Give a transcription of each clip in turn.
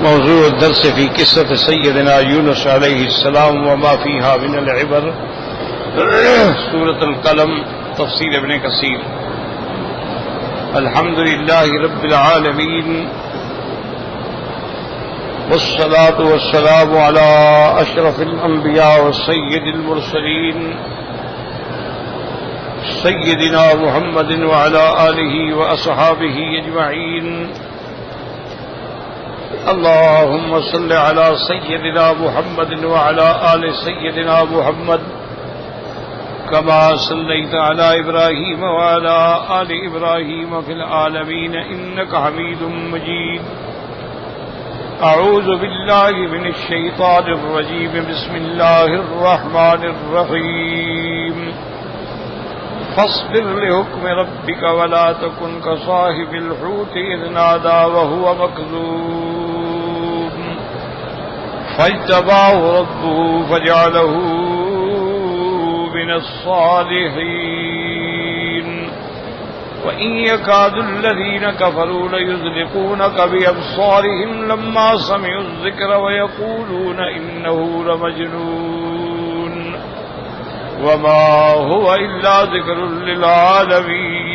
موضوع الدرس في قصة سيدنا يونس عليه السلام وما فيها من العبر. سورة القلم، تفسير ابن كثير. الحمد لله رب العالمين، والصلاة والسلام على أشرف الأنبياء والسيد المرسلين سيدنا محمد وعلى آله وأصحابه أجمعين. اللهم صل على سيدنا محمد وعلى آل سيدنا محمد كما صليت على إبراهيم وعلى آل إبراهيم في العالمين إنك حميد مجيد. أعوذ بالله من الشيطان الرجيم. بسم الله الرحمن الرحيم. فاصبر لحكم ربك ولا تكن كصاحب الحوت إذ نادى وهو مكذوب فاجتباه ربه فجعله من الصالحين. وإن يكاد الذين كفروا ليزلقونك بأبصارهم لما سمعوا الذكر ويقولون إنه لمجنون وما هو إلا ذكر للعالمين.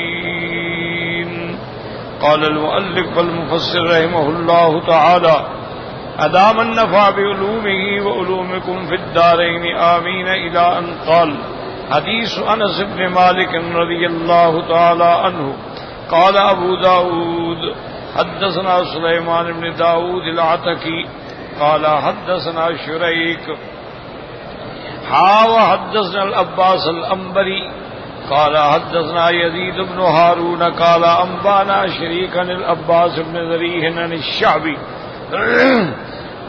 قال المؤلف والمفسر رحمه الله تعالى: أدام النفع بعلومه وعلومكم في الدارين آمين، إلى أن قال. حديث أنس بن مالك رضي الله تعالى عنه قال أبو داود: حدثنا سليمان بن داود العتكي قال حدثنا شريك وحدثنا العباس الأنبري قال حدثنا يزيد بن هارون قال أنبانا شريكا العباس بن ذريح عن الشعبي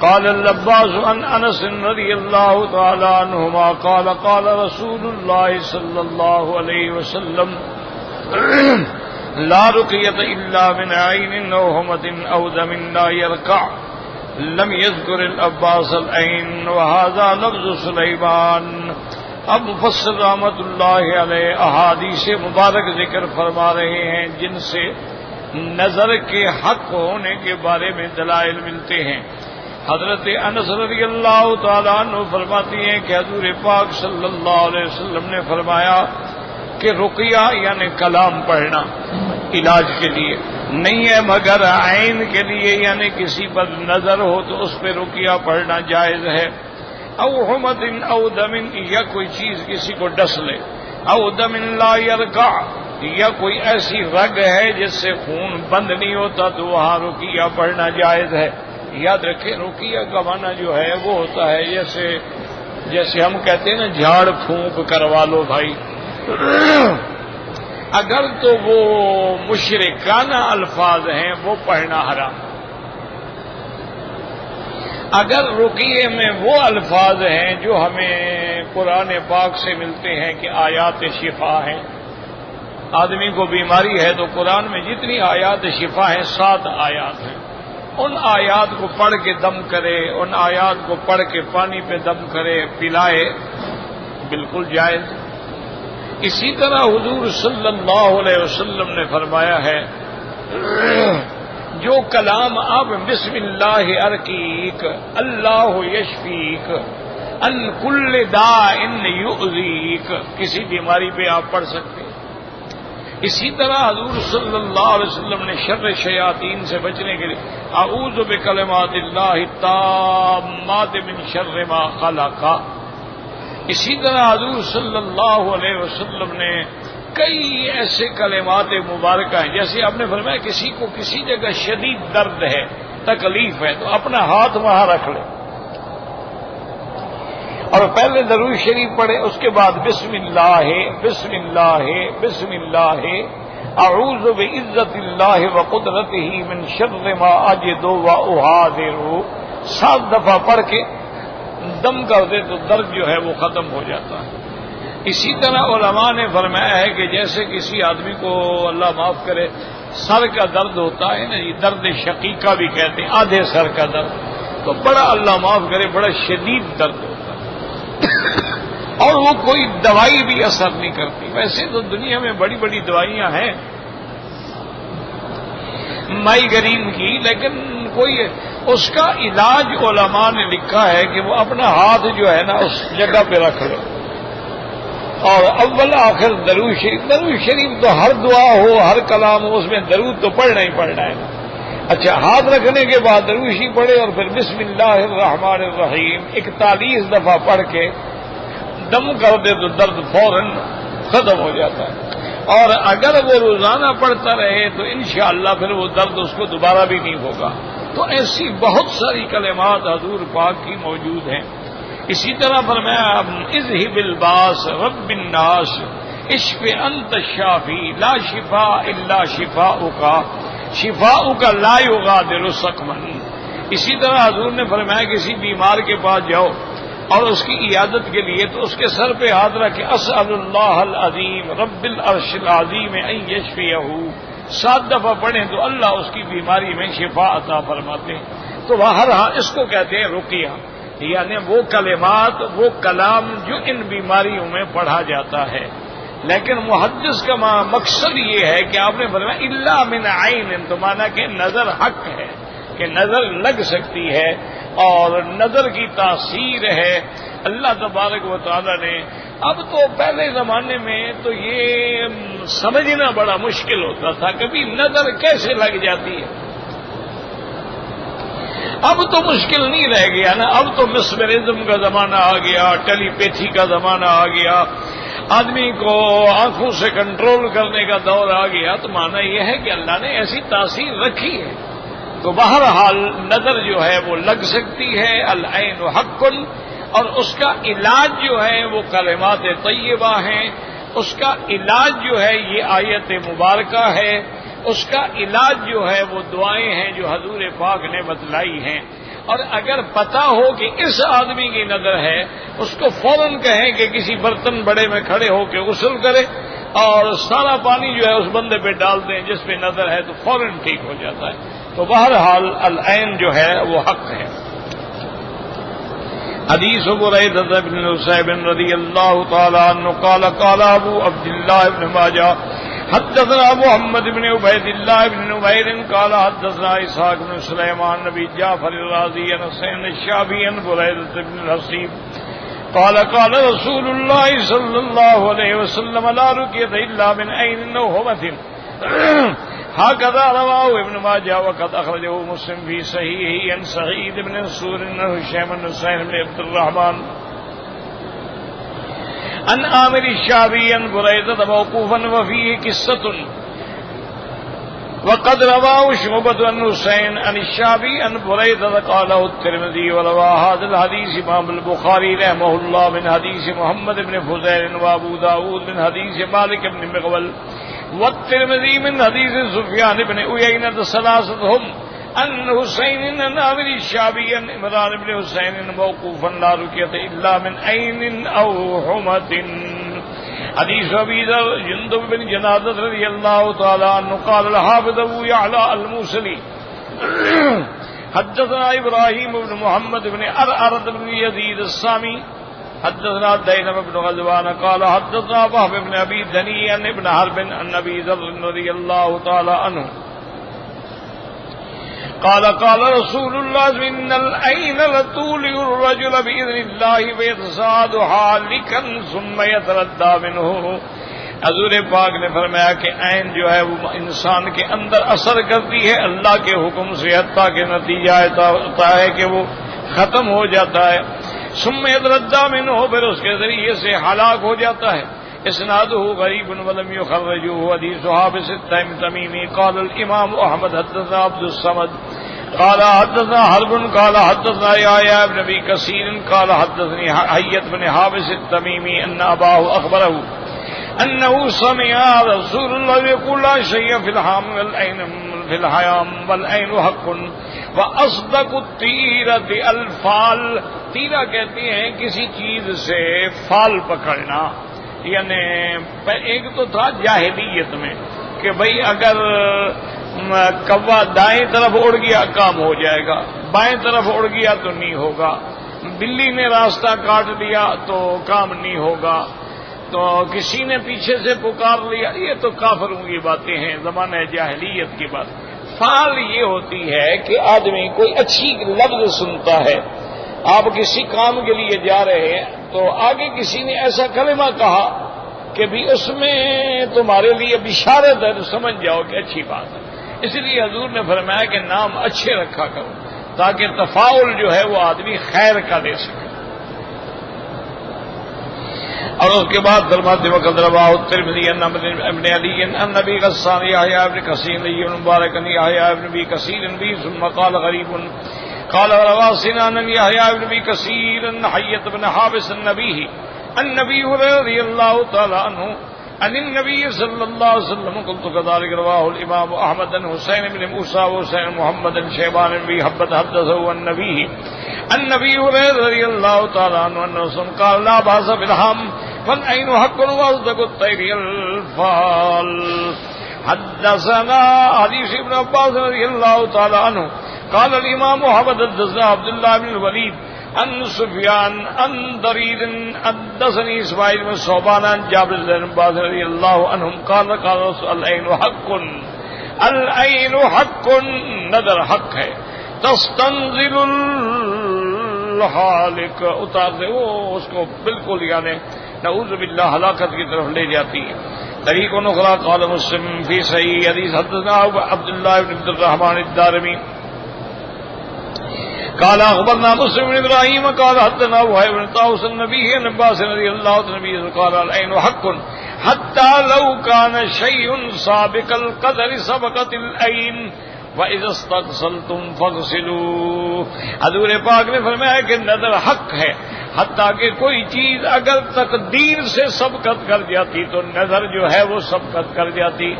قال العباس عن أنس رضي الله تعالى عنهما قال قال رسول الله صلى الله عليه وسلم: لا رقية إلا من عين أو همة أو دم لا يرقع. لم يذكر العباس العين، وهذا لفظ سلیمان. اب مفسر رحمۃ اللہ علیہ احادیث مبارک ذکر فرما رہے ہیں جن سے نظر کے حق ہونے کے بارے میں دلائل ملتے ہیں. حضرت انس رضی اللہ تعالیٰ عنہ فرماتی ہیں کہ حضور پاک صلی اللہ علیہ وسلم نے فرمایا کہ رقیہ یعنی کلام پڑھنا علاج کے لیے نہیں ہے مگر عین کے لیے، یعنی کسی پر نظر ہو تو اس پہ رقیہ پڑھنا جائز ہے. او حمد او دم، یا کوئی چیز کسی کو ڈس لے. او دم لا یرقع، یا کوئی ایسی رگ ہے جس سے خون بند نہیں ہوتا تو وہاں رقیہ پڑھنا جائز ہے. یاد رکھیں رقیہ کا معنی جو ہے وہ ہوتا ہے جیسے ہم کہتے ہیں نا جھاڑ پھونک کروا لو بھائی. اگر تو وہ مشرکانہ الفاظ ہیں وہ پڑھنا حرام. اگر رقیے میں وہ الفاظ ہیں جو ہمیں قرآن پاک سے ملتے ہیں کہ آیات شفا ہیں، آدمی کو بیماری ہے تو قرآن میں جتنی آیات شفا ہیں 7 آیات ہیں، ان آیات کو پڑھ کے دم کرے، ان آیات کو پڑھ کے پانی پہ دم کرے، پلائے، بالکل جائز. اسی طرح حضور صلی اللہ علیہ وسلم نے فرمایا ہے جو کلام آپ بسم اللہ ارقیک اللہ یشفیک ان کل داء یؤذیک، کسی بیماری پہ آپ پڑھ سکتے ہیں. اسی طرح حضور صلی اللہ علیہ وسلم نے شر شیاطین سے بچنے کے لیے اعوذ بکلمات اللہ التامات من شر ما خلق. اسی طرح حضور صلی اللہ علیہ وسلم نے کئی ایسے کلمات مبارکہ ہیں، جیسے آپ نے فرمایا کسی کو کسی جگہ شدید درد ہے، تکلیف ہے تو اپنا ہاتھ وہاں رکھ لے اور پہلے درود شریف پڑھے، اس کے بعد بسم اللہ بسم اللہ بسم اللہ اعوذ بعزت اللہ وقدرتہ من شر ما اجد واحاذر 7 دفعہ پڑھ کے دم کر دے تو درد جو ہے وہ ختم ہو جاتا ہے. اسی طرح علماء نے فرمایا ہے کہ جیسے کسی آدمی کو اللہ معاف کرے سر کا درد ہوتا ہے نا، یہ درد شقیقہ بھی کہتے ہیں، آدھے سر کا درد، تو بڑا اللہ معاف کرے بڑا شدید درد ہوتا ہے اور وہ کوئی دوائی بھی اثر نہیں کرتی. ویسے تو دنیا میں بڑی بڑی دوائیاں ہیں مائیگرین کی، لیکن کوئی اس کا علاج علماء نے لکھا ہے کہ وہ اپنا ہاتھ جو ہے نا اس جگہ پہ رکھ لو اور اول آخر درود شریف تو ہر دعا ہو ہر کلام ہو اس میں درود تو پڑھنا ہی پڑھنا ہے. اچھا ہاتھ رکھنے کے بعد درود شریف پڑھے اور پھر بسم اللہ الرحمن الرحیم 41 دفعہ پڑھ کے دم کر دے تو درد فوراً ختم ہو جاتا ہے. اور اگر وہ روزانہ پڑھتا رہے تو انشاءاللہ پھر وہ درد اس کو دوبارہ بھی نہیں ہوگا. تو ایسی بہت ساری کلمات حضور پاک کی موجود ہیں. اسی طرح فرمایا اذهب الباس رب الناس اشف انت الشافی لا شفاء الا شفاؤک شفاؤک لا یغادر سقما. اسی طرح حضور نے فرمایا کسی بیمار کے پاس جاؤ اور اس کی عیادت کے لیے تو اس کے سر پہ ہاتھ رکھ اسأل اللہ العظیم رب العرش العظیم ان یشفیہ 7 دفعہ پڑھیں تو اللہ اس کی بیماری میں شفا عطا فرماتے ہیں. تو بہرحال اس کو کہتے ہیں رقیہ، یعنی وہ کلمات وہ کلام جو ان بیماریوں میں پڑھا جاتا ہے. لیکن محدث کا مقصد یہ ہے کہ آپ نے فرمایا الا من عین، تو مانا کہ نظر حق ہے کہ نظر لگ سکتی ہے اور نظر کی تاثیر ہے اللہ تبارک و تعالی نے. اب تو پہلے زمانے میں تو یہ سمجھنا بڑا مشکل ہوتا تھا کبھی نظر کیسے لگ جاتی ہے. اب تو مشکل نہیں رہ گیا نا، اب تو مسمرزم کا زمانہ آ گیا، ٹیلی پیتھی کا زمانہ آ گیا، آدمی کو آنکھوں سے کنٹرول کرنے کا دور آ گیا. تو مانا یہ ہے کہ اللہ نے ایسی تاثیر رکھی ہے. تو بہرحال نظر جو ہے وہ لگ سکتی ہے، العین حق، اور اس کا علاج جو ہے وہ کلمات طیبہ ہیں. اس کا علاج جو ہے یہ آیت مبارکہ ہے. اس کا علاج جو ہے وہ دعائیں ہیں جو حضور پاک نے بتلائی ہیں. اور اگر پتہ ہو کہ اس آدمی کی نظر ہے اس کو فوراً کہیں کہ کسی برتن بڑے میں کھڑے ہو کے غسل کرے اور سارا پانی جو ہے اس بندے پہ ڈال دیں جس پہ نظر ہے تو فوراً ٹھیک ہو جاتا ہے. تو بہرحال العین جو ہے وہ حق ہے. حدیث بریدہ بن حصیب رضی اللہ تعالی عنہ قال قال ابو عبد اللہ بن ماجہ حدثنا محمد بن عبید اللہ بن نمیر قال حدثنا اسحاق بن سلیمان نبی جعفر الرازی عن حسین الشعبی عن بریدہ بن الحصیب قال قال رسول اللہ صلی اللہ علیہ وسلم لا رقیۃ الا من عین او حمۃ هكذا رواه ابن ماجه وقد اخرجه مسلم في صحيحه عن سعيد بن منصور بن هشام بن سعيد بن عبد الرحمن عن عامر الشعبي عن بريدة موقوفا وفيه قصة وقد رواه شعبة عن حسين عن الشعبي عن بريدة قاله الترمذي وروى هذا الحديث امام البخاري رحمه الله من حديث محمد بن فضيل وابو داود من حديث مالك بن مغول والترمذي من حديث سفيان بن عيينة ثلاثتهم عن حسين عن عامر الشعبي عن عمران بن حسين موقوفا لا رقية إلا من عين أو حمة. حديث أبي ذر جندب بن جنادة رضي الله تعالى عنه قال الحافظ أبو يعلى الموصلي حدثنا إبراهيم بن محمد بن أرأرة بن يزيد السامي حدثنا دينم بن غزوان قال حدثنا وهب بن ابي دني عن ابن حرب عن ابي ذر رضي الله تعالى عنه قال قال رسول الله ان العين لتولي الرجل باذن الله ويتصاد حالكا ثم يتردى منه. حضور پاک نے فرمایا کہ عین جو ہے وہ انسان کے اندر اثر کرتی ہے اللہ کے حکم سے حتیٰ کہ نتیجہ ہوتا ہے کہ وہ ختم ہو جاتا ہے. ثم يتردى منه پھر اس کے ذریعے سے ہلاک ہو جاتا ہے. اسناده غریب ولم يخرجوه حدیث حافظ التمیمی قال الامام احمد حدثنا عبد الصمد قال حدثنا حرب قال حدثنا يحيى بن ابي كثير قال حدثني حية بن حافظ التميمي ان اباه اخبره انه سمع رسول الله يقول لا شيء في الحام والعين في الحيام والعين حق واصدق التيرة الفال. تیرہ کہتے ہیں کسی چیز سے فال پکڑنا. یعنی ایک تو تھا جاہلیت میں کہ بھئی اگر کوا دائیں طرف اڑ گیا کام ہو جائے گا، بائیں طرف اڑ گیا تو نہیں ہوگا، بلی نے راستہ کاٹ دیا تو کام نہیں ہوگا، تو کسی نے پیچھے سے پکار لیا. یہ تو کافروں کی باتیں ہیں، زمانہ جاہلیت کی بات. فعل یہ ہوتی ہے کہ آدمی کوئی اچھی لفظ سنتا ہے، آپ کسی کام کے لیے جا رہے ہیں تو آگے کسی نے ایسا کلمہ کہا کہ بھی اس میں تمہارے لیے بشارت ہے، تو سمجھ جاؤ کہ اچھی بات ہے۔ اس لیے حضور نے فرمایا کہ نام اچھے رکھا کرو تاکہ تفاعل جو ہے وہ آدمی خیر کا دے سکے۔ اور اس کے بعد فرماتے وقت رواہ الترمذی عن ابن علی عن نبی غسان یحییٰ ابن کثیر مبارک یحییٰ ابن ابی کثیر بھی ثم قال غریب قال روا سنان یحییٰ ابن ابی کثیر حیۃ بن حابس النبی النبی رضی اللہ تعالی عنہ عن النبی صلی اللہ علیہ وسلم قلت كذلك رواه الامام احمد بن حسین بن موسیٰ وحسین محمد بن شیبان بن حبت حدثه النبی رضی اللہ تعالی عنہ انه قال لا باس بالهم فالعين حق واصدق الطير الفال حدثنا حدیث ابن عباس رضی اللہ تعالی عنہ قال الامام احمد حدثنا عبد الله بن الولید عن سفیان عن ضریر حدثني اسماعیل بن صوبان عن جابر بن عباس رضی اللہ عنہم قال قال العين حق العين حق نظر حق ہے تستنزل الحالق اتار دے وہ اس کو بالکل یعنی نعوذ باللہ ہلاکت کی طرف لے جاتی ہے۔ طریق اخری قال مسلم فی صحیح حدیث حدثنا عبداللہ بن عبد الرحمن الدارمی قال اخبرنا مسلم بن ابراہیم قال حدثنا وهيب بن طاووس النبي عن عباس رضی اللہ عنہ النبي قال العين حق حتى لو كان شيء سابق القدر سبقت العين وَإِذَا اسْتَغْسَلْتُمْ فَاغْسِلُوا۔ حضور پاک نے فرمایا کہ نظر حق ہے، حتیٰ کہ کوئی چیز اگر تقدیر سے سبقت کر جاتی تو نظر جو ہے وہ سبقت کر جاتی۔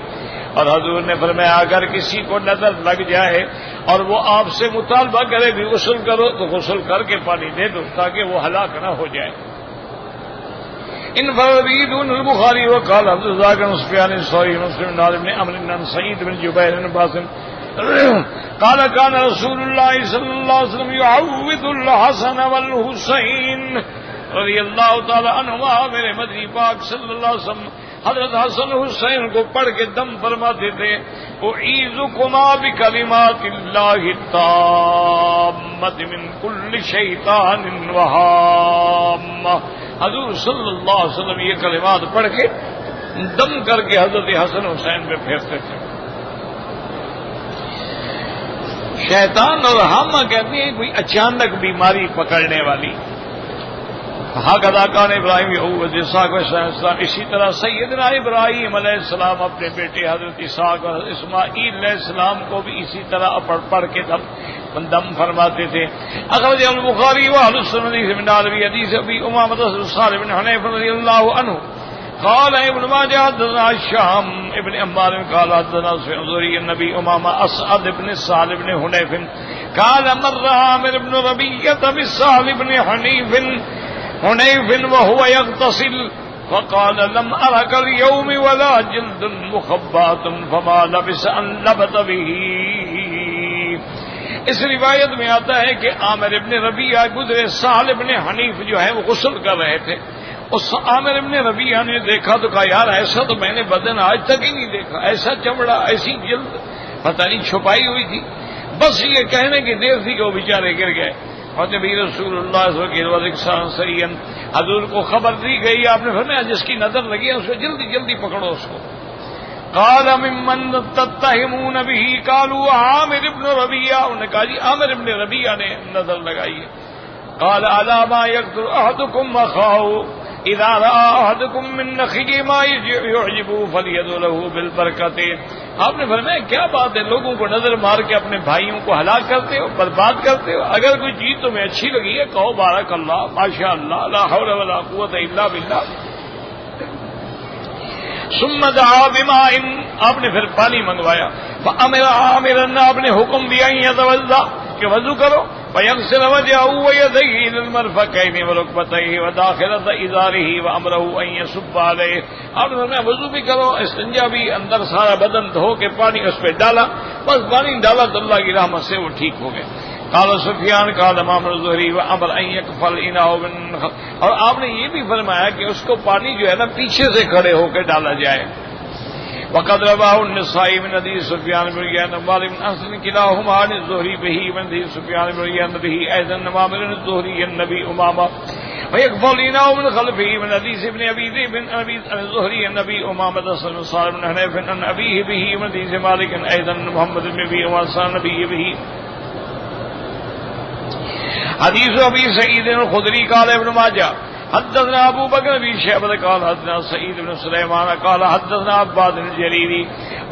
اور حضور نے فرمایا اگر کسی کو نظر لگ جائے اور وہ آپ سے مطالبہ کرے بھی غسل کرو تو غسل کر کے پانی دے دو تاکہ وہ ہلاک نہ ہو جائے۔ انفرد به دون البخاری وقال عبد الرزاق بن سفیان الثوری مسلم بن بن عمرو بن سعید بن جبیر بن باسم قال كان رسول الله صلى الله عليه وسلم يعوذ الحسن والحسين رضی اللہ تعالی عنہما۔ میرے مدنی پاک صلی اللہ علیہ وسلم حضرت حسن حسین کو پڑھ کے دم فرماتے تھے اعیذکما بکلمات اللہ التامۃ من کل شیطان وہامہ۔ حضور صلی اللہ علیہ وسلم یہ کلمات پڑھ کے دم کر کے حضرت حسن حسین پہ پھیرتے تھے۔ شیطان اور ہامہ کہتے ہیں کوئی اچانک بیماری پکڑنے والی۔ حق ادا کان ابراہیم یعوذ اسحاق السلام، اسی طرح سیدنا ابراہیم علیہ السلام اپنے بیٹے حضرت اسحاق اور اسماعیل علیہ السلام کو بھی اسی طرح پڑھ کے دم فرماتے تھے۔ اخرج البخاری واہل السنن من عربی حدیث ابی امامۃ صالح بن حنیف رضی اللہ عنہ قال ابن ماجہ حدثنا الشام ابن عمار قال حدثنا زہری النبی امامہ اسعد بن سعد بن حنیف قال مر عامر بن ربیعہ بسعد بن حنیف وهو يغتسل فقال لم أرك اليوم ولا جلد مخبات فما لبس أن لبت به۔ اس روایت میں آتا ہے کہ عامر ابن ربیعہ گزرے، سہل ابن حنیف جو ہے وہ غسل کر رہے تھے، اس عامر ابن ربیعہ نے دیکھا تو کہا یار ایسا تو میں نے بدن آج تک ہی نہیں دیکھا، ایسا چمڑا ایسی جلد پتہ نہیں چھپائی ہوئی تھی، بس یہ کہنے کی دیر تھی کہ وہ بیچارے گر گئے۔ اور نبی رسول اللہ صلی اللہ علیہ وسلم حضور کو خبر دی گئی، آپ نے فرمایا جس کی نظر لگی ہے اس کو جلدی جلدی پکڑو اس کو۔ قال ممن تتهمون به قالوا عامر ابن ربیعہ، انہوں نے کہا جی عامر ابن ربیعہ نے نظر لگائی ہے۔ قال الا ما يقدر احدكم اخاه اذا راى احدكم من نخيه ما يعجبه فليدعو له بالبرکۃ۔ آپ نے فرمایا کیا بات ہے لوگوں کو نظر مار کے اپنے بھائیوں کو ہلاک کرتے ہو، برباد کرتے ہو؟ اگر کوئی چیز تمہیں اچھی لگی ہے کہو بارک اللہ، ماشاء اللہ، لا حول ولا قوت الا باللہ۔ ثم دعا بماء، آپ نے پھر پانی منگوایا، فامر عامرا، آپ نے حکم دیا یتوضا کہ وضو کرو، فیغسل وجهه ويديه الى المرفقين وركبتيه وداخلة ازاره وامره ان يصب عليه۔ آپ نے وضو بھی کرو، استنجا بھی، اندر سارا بدن دھو کے پانی اس پہ ڈالا، بس پانی ڈالا تو اللہ کی رحمت سے وہ ٹھیک ہو گئے۔ قال سفیان قال امام الزہری وامر ان يكفل اناء، اور آپ نے یہ بھی فرمایا کہ اس کو پانی جو ہے نا پیچھے سے کھڑے ہو کے ڈالا جائے۔ وقد رواه النسائي من حديث سفيان بن عيينة ومالك بن أنس كلاهما عن الزهري به من حديث سفيان بن عيينة به أيضا مامر الزهري النبي أمامة ويقبل إناه من خلفه من حديث ابن أبي ذئب عن الزهري النبي أمامة صلى صالح بن حنيف عن أبيه به من حديث مالك أيضا محمد بن أبي أمامة النبي به. حديث أبي سعيد الخدري قال ابن ماجه حدثنا ابو بکر بن شیبہ قال حدثنا سعید بن سلیمان قال حدثنا عباد الجریری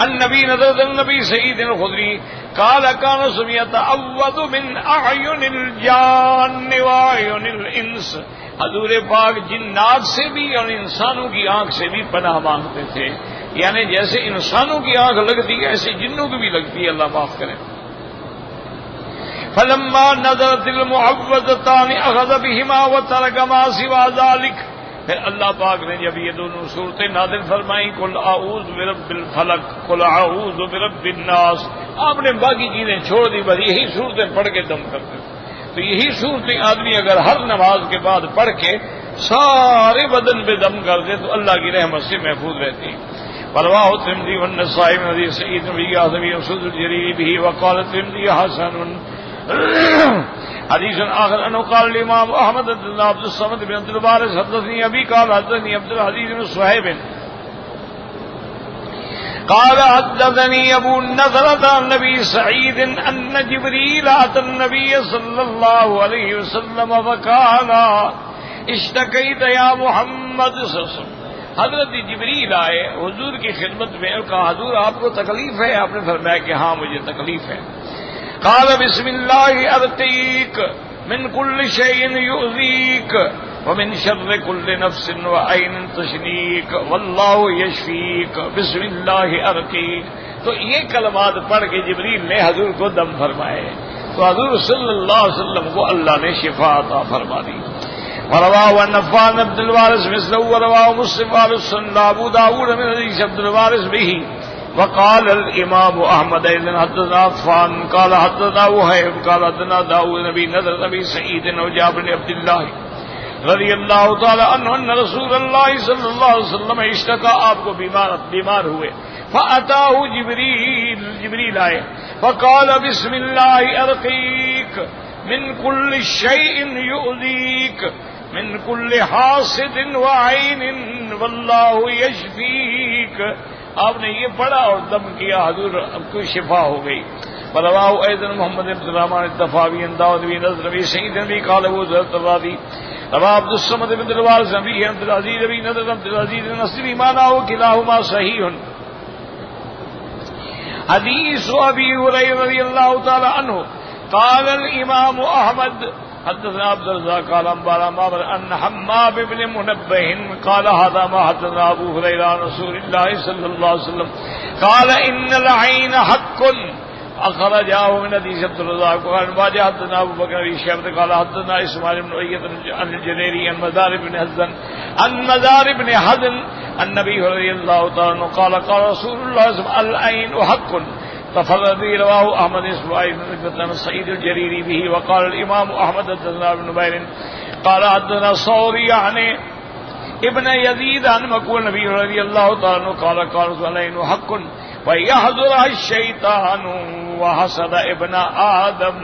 النبی نظر النبی سعید الخدری قال كان سميت اعوذ من اعین الجان واعین الانس. حضور پاک جنات سے بھی اور انسانوں کی آنکھ سے بھی پناہ مانگتے تھے، یعنی جیسے انسانوں کی آنکھ لگتی ہے ایسے جنوں کی بھی لگتی ہے، اللہ معاف کرے. فلما نزلت المعوذتان اخذ بهما وترك ما سوى ذلك. پھر اللہ پاک نے جب یہ دونوں صورتیں نازل فرمائیں قل اعوذ برب الفلق قل اعوذ برب الناس، آپ نے باقی چیزیں چھوڑ دی، بس یہی صورتیں پڑھ کے دم کرتے. تو یہی صورتیں آدمی اگر ہر نماز کے بعد پڑھ کے سارے بدن پہ دم کر دے تو اللہ کی رحمت سے محفوظ رہتی ہے. رواه الترمذي والنسائي من حديث سعيد بن يعظم وسد الجريري به وقال الترمذي حسن. حديث آخر أنه قال الإمام أحمد بن عبد الصمد بن عبد الوارث حدثني أبي قال حدثني عبد العزيز بن صهيب قال حدثني أبو النضرة عن النبي سعيد أن جبريل أتى النبي صلى الله عليه وسلم فقال اشتكيت يا محمد صلى الله عليه وسلم. حضرت جبریل آئے حضور کی خدمت میں اور کہا حضور آپ کو تکلیف ہے؟ آپ نے فرمایا کہ ہاں مجھے تکلیف ہے. قال بسم الله ارقيك من كل شيء يؤذيك ومن شر كل نفس وعين تشنيك والله يشفيك بسم الله ارقيك. تو یہ کلمات پڑھ کے جبریل نے حضور کو دم فرمائے تو حضور صلی اللہ علیہ وسلم کو اللہ نے شفا عطا فرما دی. ورواه النفان عبد الوارث مثله ورواه مسلم والسنن ابو داود من حديث عبد الوارث به. وقال الامام احمد اذن حدثنا عفان قال حدثنا وهيب قال حدثنا داود نبي نذر نبي سعيد وجابر بن عبد الله رضی اللہ تعالی عنہ ان رسول اللہ صلی اللہ علیہ وسلم اشتکا، آپ کو بیمار ہوئے. فاتاه جبریل آئے فقال بسم اللہ ارقیک من كل شيء يؤذيك من كل حاسد وعين والله يشفيك. آپ نے یہ پڑھا اور دم کیا، حضور اب کو شفا ہو گئی. فرواه ايضا محمد بن الرحمن الطفاوي عن داود بن نصر بن سعيد بن قال ابو ذر الطرافي رواه عبد الصمد بن الوارث بن عبد العزيز بن نصر عبد العزيز بن نصر معناه كلاهما صحيح. حديث ابي هريره رضي الله تعالى عنه قال الامام احمد حدثنا عبد الرزاق قال انبانا معمر ان حماد بن منبه قال هذا ما حدثنا ابو هريره عن رسول الله صلى الله عليه وسلم قال ان العين حق. اخرجاه من حديث عبد الرزاق قال واجه حدثنا ابو بكر بن شيبه قال حدثنا اسماعيل بن عيينة عن الجريري عن مدار بن حزن النبي رضي الله تعالى عنه قال قال رسول الله صلى الله عليه وسلم العين حق. تفرد رواه احمد اسماعيل بن سعيد الجريري به. وقال الامام احمد حدثنا ابن نمير قال حدثنا صوري يعني ابن يزيد عن مكول النبي رضي الله تعالى عنه قال قال العين حق ويحضرها الشيطان وحسد ابن آدم.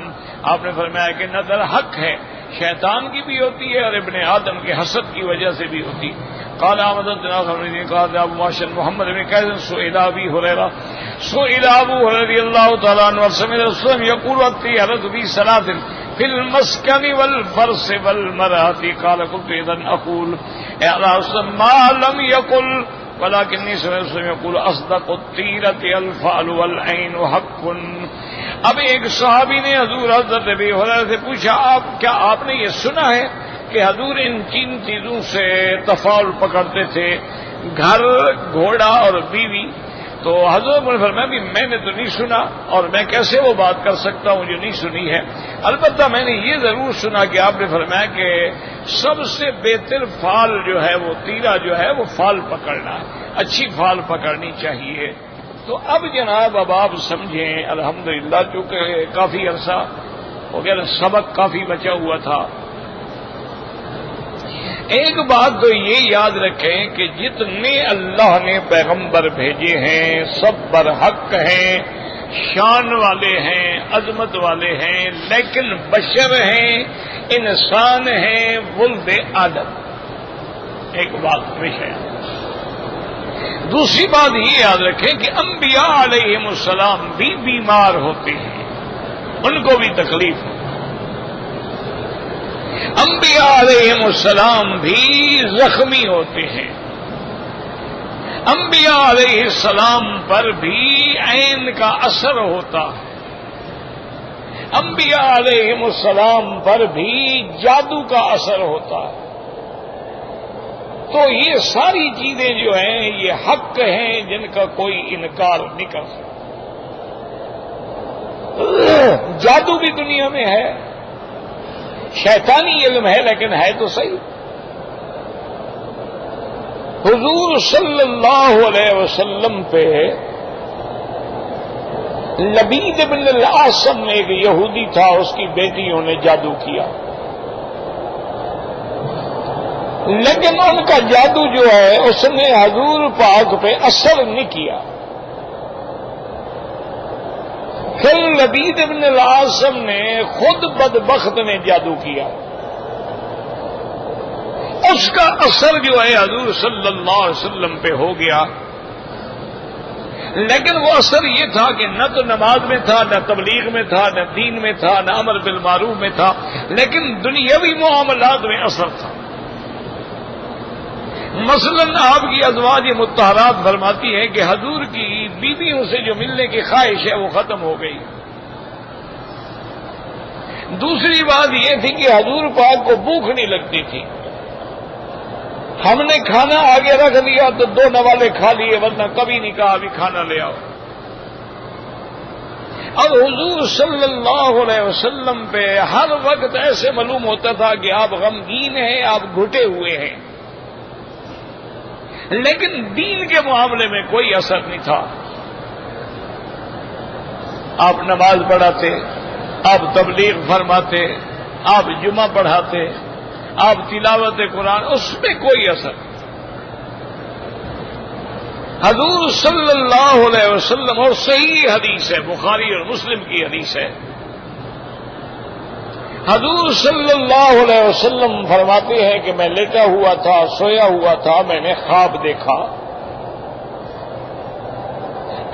آپ نے فرمایا کہ نظر حق ہے، شیطان کی بھی ہوتی ہے اور ابن آدم کے حسد کی وجہ سے بھی ہوتی. قال احمد بن خالد قال ابو ماشن محمد بن قيس سئل ابي هريره رضي الله تعالى عنه سمع الرسول يقول الطيرة في صلاة في المسكن والفرس والمرأة. قال قلت اذا اقول يا رسول ما لم يقل ولكني سمعت يقول اصدق الطيرة الفعل والعين حق. اب ایک صحابی نے حضور حضرت ابی ہریرہ سے پوچھا آپ نے یہ سنا ہے کہ حضور ان 3 چیزوں سے تفاعل پکڑتے تھے، گھر، گھوڑا اور بیوی؟ تو حضرت نے فرمایا بھی میں نے تو نہیں سنا اور میں کیسے وہ بات کر سکتا ہوں جو نہیں سنی ہے. البتہ میں نے یہ ضرور سنا کہ آپ نے فرمایا کہ سب سے بہتر فال جو ہے وہ تیرا جو ہے وہ فال پکڑنا ہے، اچھی فال پکڑنی چاہیے. تو اب جناب اب آپ سمجھیں الحمدللہ چونکہ کافی عرصہ ہو گیا، سبق کافی بچا ہوا تھا. ایک بات تو یہ یاد رکھیں کہ جتنے اللہ نے پیغمبر بھیجے ہیں سب برحق ہیں، شان والے ہیں، عظمت والے ہیں، لیکن بشر ہیں، انسان ہیں، ولد آدم۔ ایک بات ہمیشہ یاد۔ دوسری بات یہ یاد رکھیں کہ انبیاء علیہم السلام بھی بیمار ہوتے ہیں، ان کو بھی تکلیف ہوتی ہے۔ انبیاء علیہم السلام بھی زخمی ہوتے ہیں، انبیاء علیہ السلام پر بھی عین کا اثر ہوتا ہے، انبیاء علیہم السلام پر بھی جادو کا اثر ہوتا ہے۔ تو یہ ساری چیزیں جو ہیں یہ حق ہیں جن کا کوئی انکار نہیں کر سکتا۔ جادو بھی دنیا میں ہے، شیطانی علم ہے، لیکن ہے تو صحیح۔ حضور صلی اللہ علیہ وسلم پہ لبید بن العاصم ایک یہودی تھا، اس کی بیٹیوں نے جادو کیا، لیکن ان کا جادو جو ہے اس نے حضور پاک پہ اثر نہیں کیا۔ پھر لبید بن العاصم نے خود بدبخت نے جادو کیا، اس کا اثر جو ہے حضور صلی اللہ علیہ وسلم پہ ہو گیا، لیکن وہ اثر یہ تھا کہ نہ تو نماز میں تھا، نہ تبلیغ میں تھا، نہ دین میں تھا، نہ امر بالمعروف میں تھا، لیکن دنیاوی معاملات میں اثر تھا۔ مثلا آپ کی ازواج مطہرات فرماتی ہیں کہ حضور کی بیویوں سے جو ملنے کی خواہش ہے وہ ختم ہو گئی۔ دوسری بات یہ تھی کہ حضور پاک کو بھوک نہیں لگتی تھی، ہم نے کھانا آگے رکھ لیا تو دو نوالے کھا لیے، ورنہ کبھی نہیں کہا ابھی کھانا لے آؤ۔ اب حضور صلی اللہ علیہ وسلم پہ ہر وقت ایسے معلوم ہوتا تھا کہ آپ غمگین ہیں، آپ گھٹے ہوئے ہیں، لیکن دین کے معاملے میں کوئی اثر نہیں تھا۔ آپ نماز پڑھاتے، آپ تبلیغ فرماتے، آپ جمعہ پڑھاتے، آپ تلاوت قرآن، اس میں کوئی اثر نہیں۔ حضور صلی اللہ علیہ وسلم، اور صحیح حدیث ہے، بخاری اور مسلم کی حدیث ہے، حضور صلی اللہ علیہ وسلم فرماتے ہیں کہ میں لیٹا ہوا تھا، سویا ہوا تھا، میں نے خواب دیکھا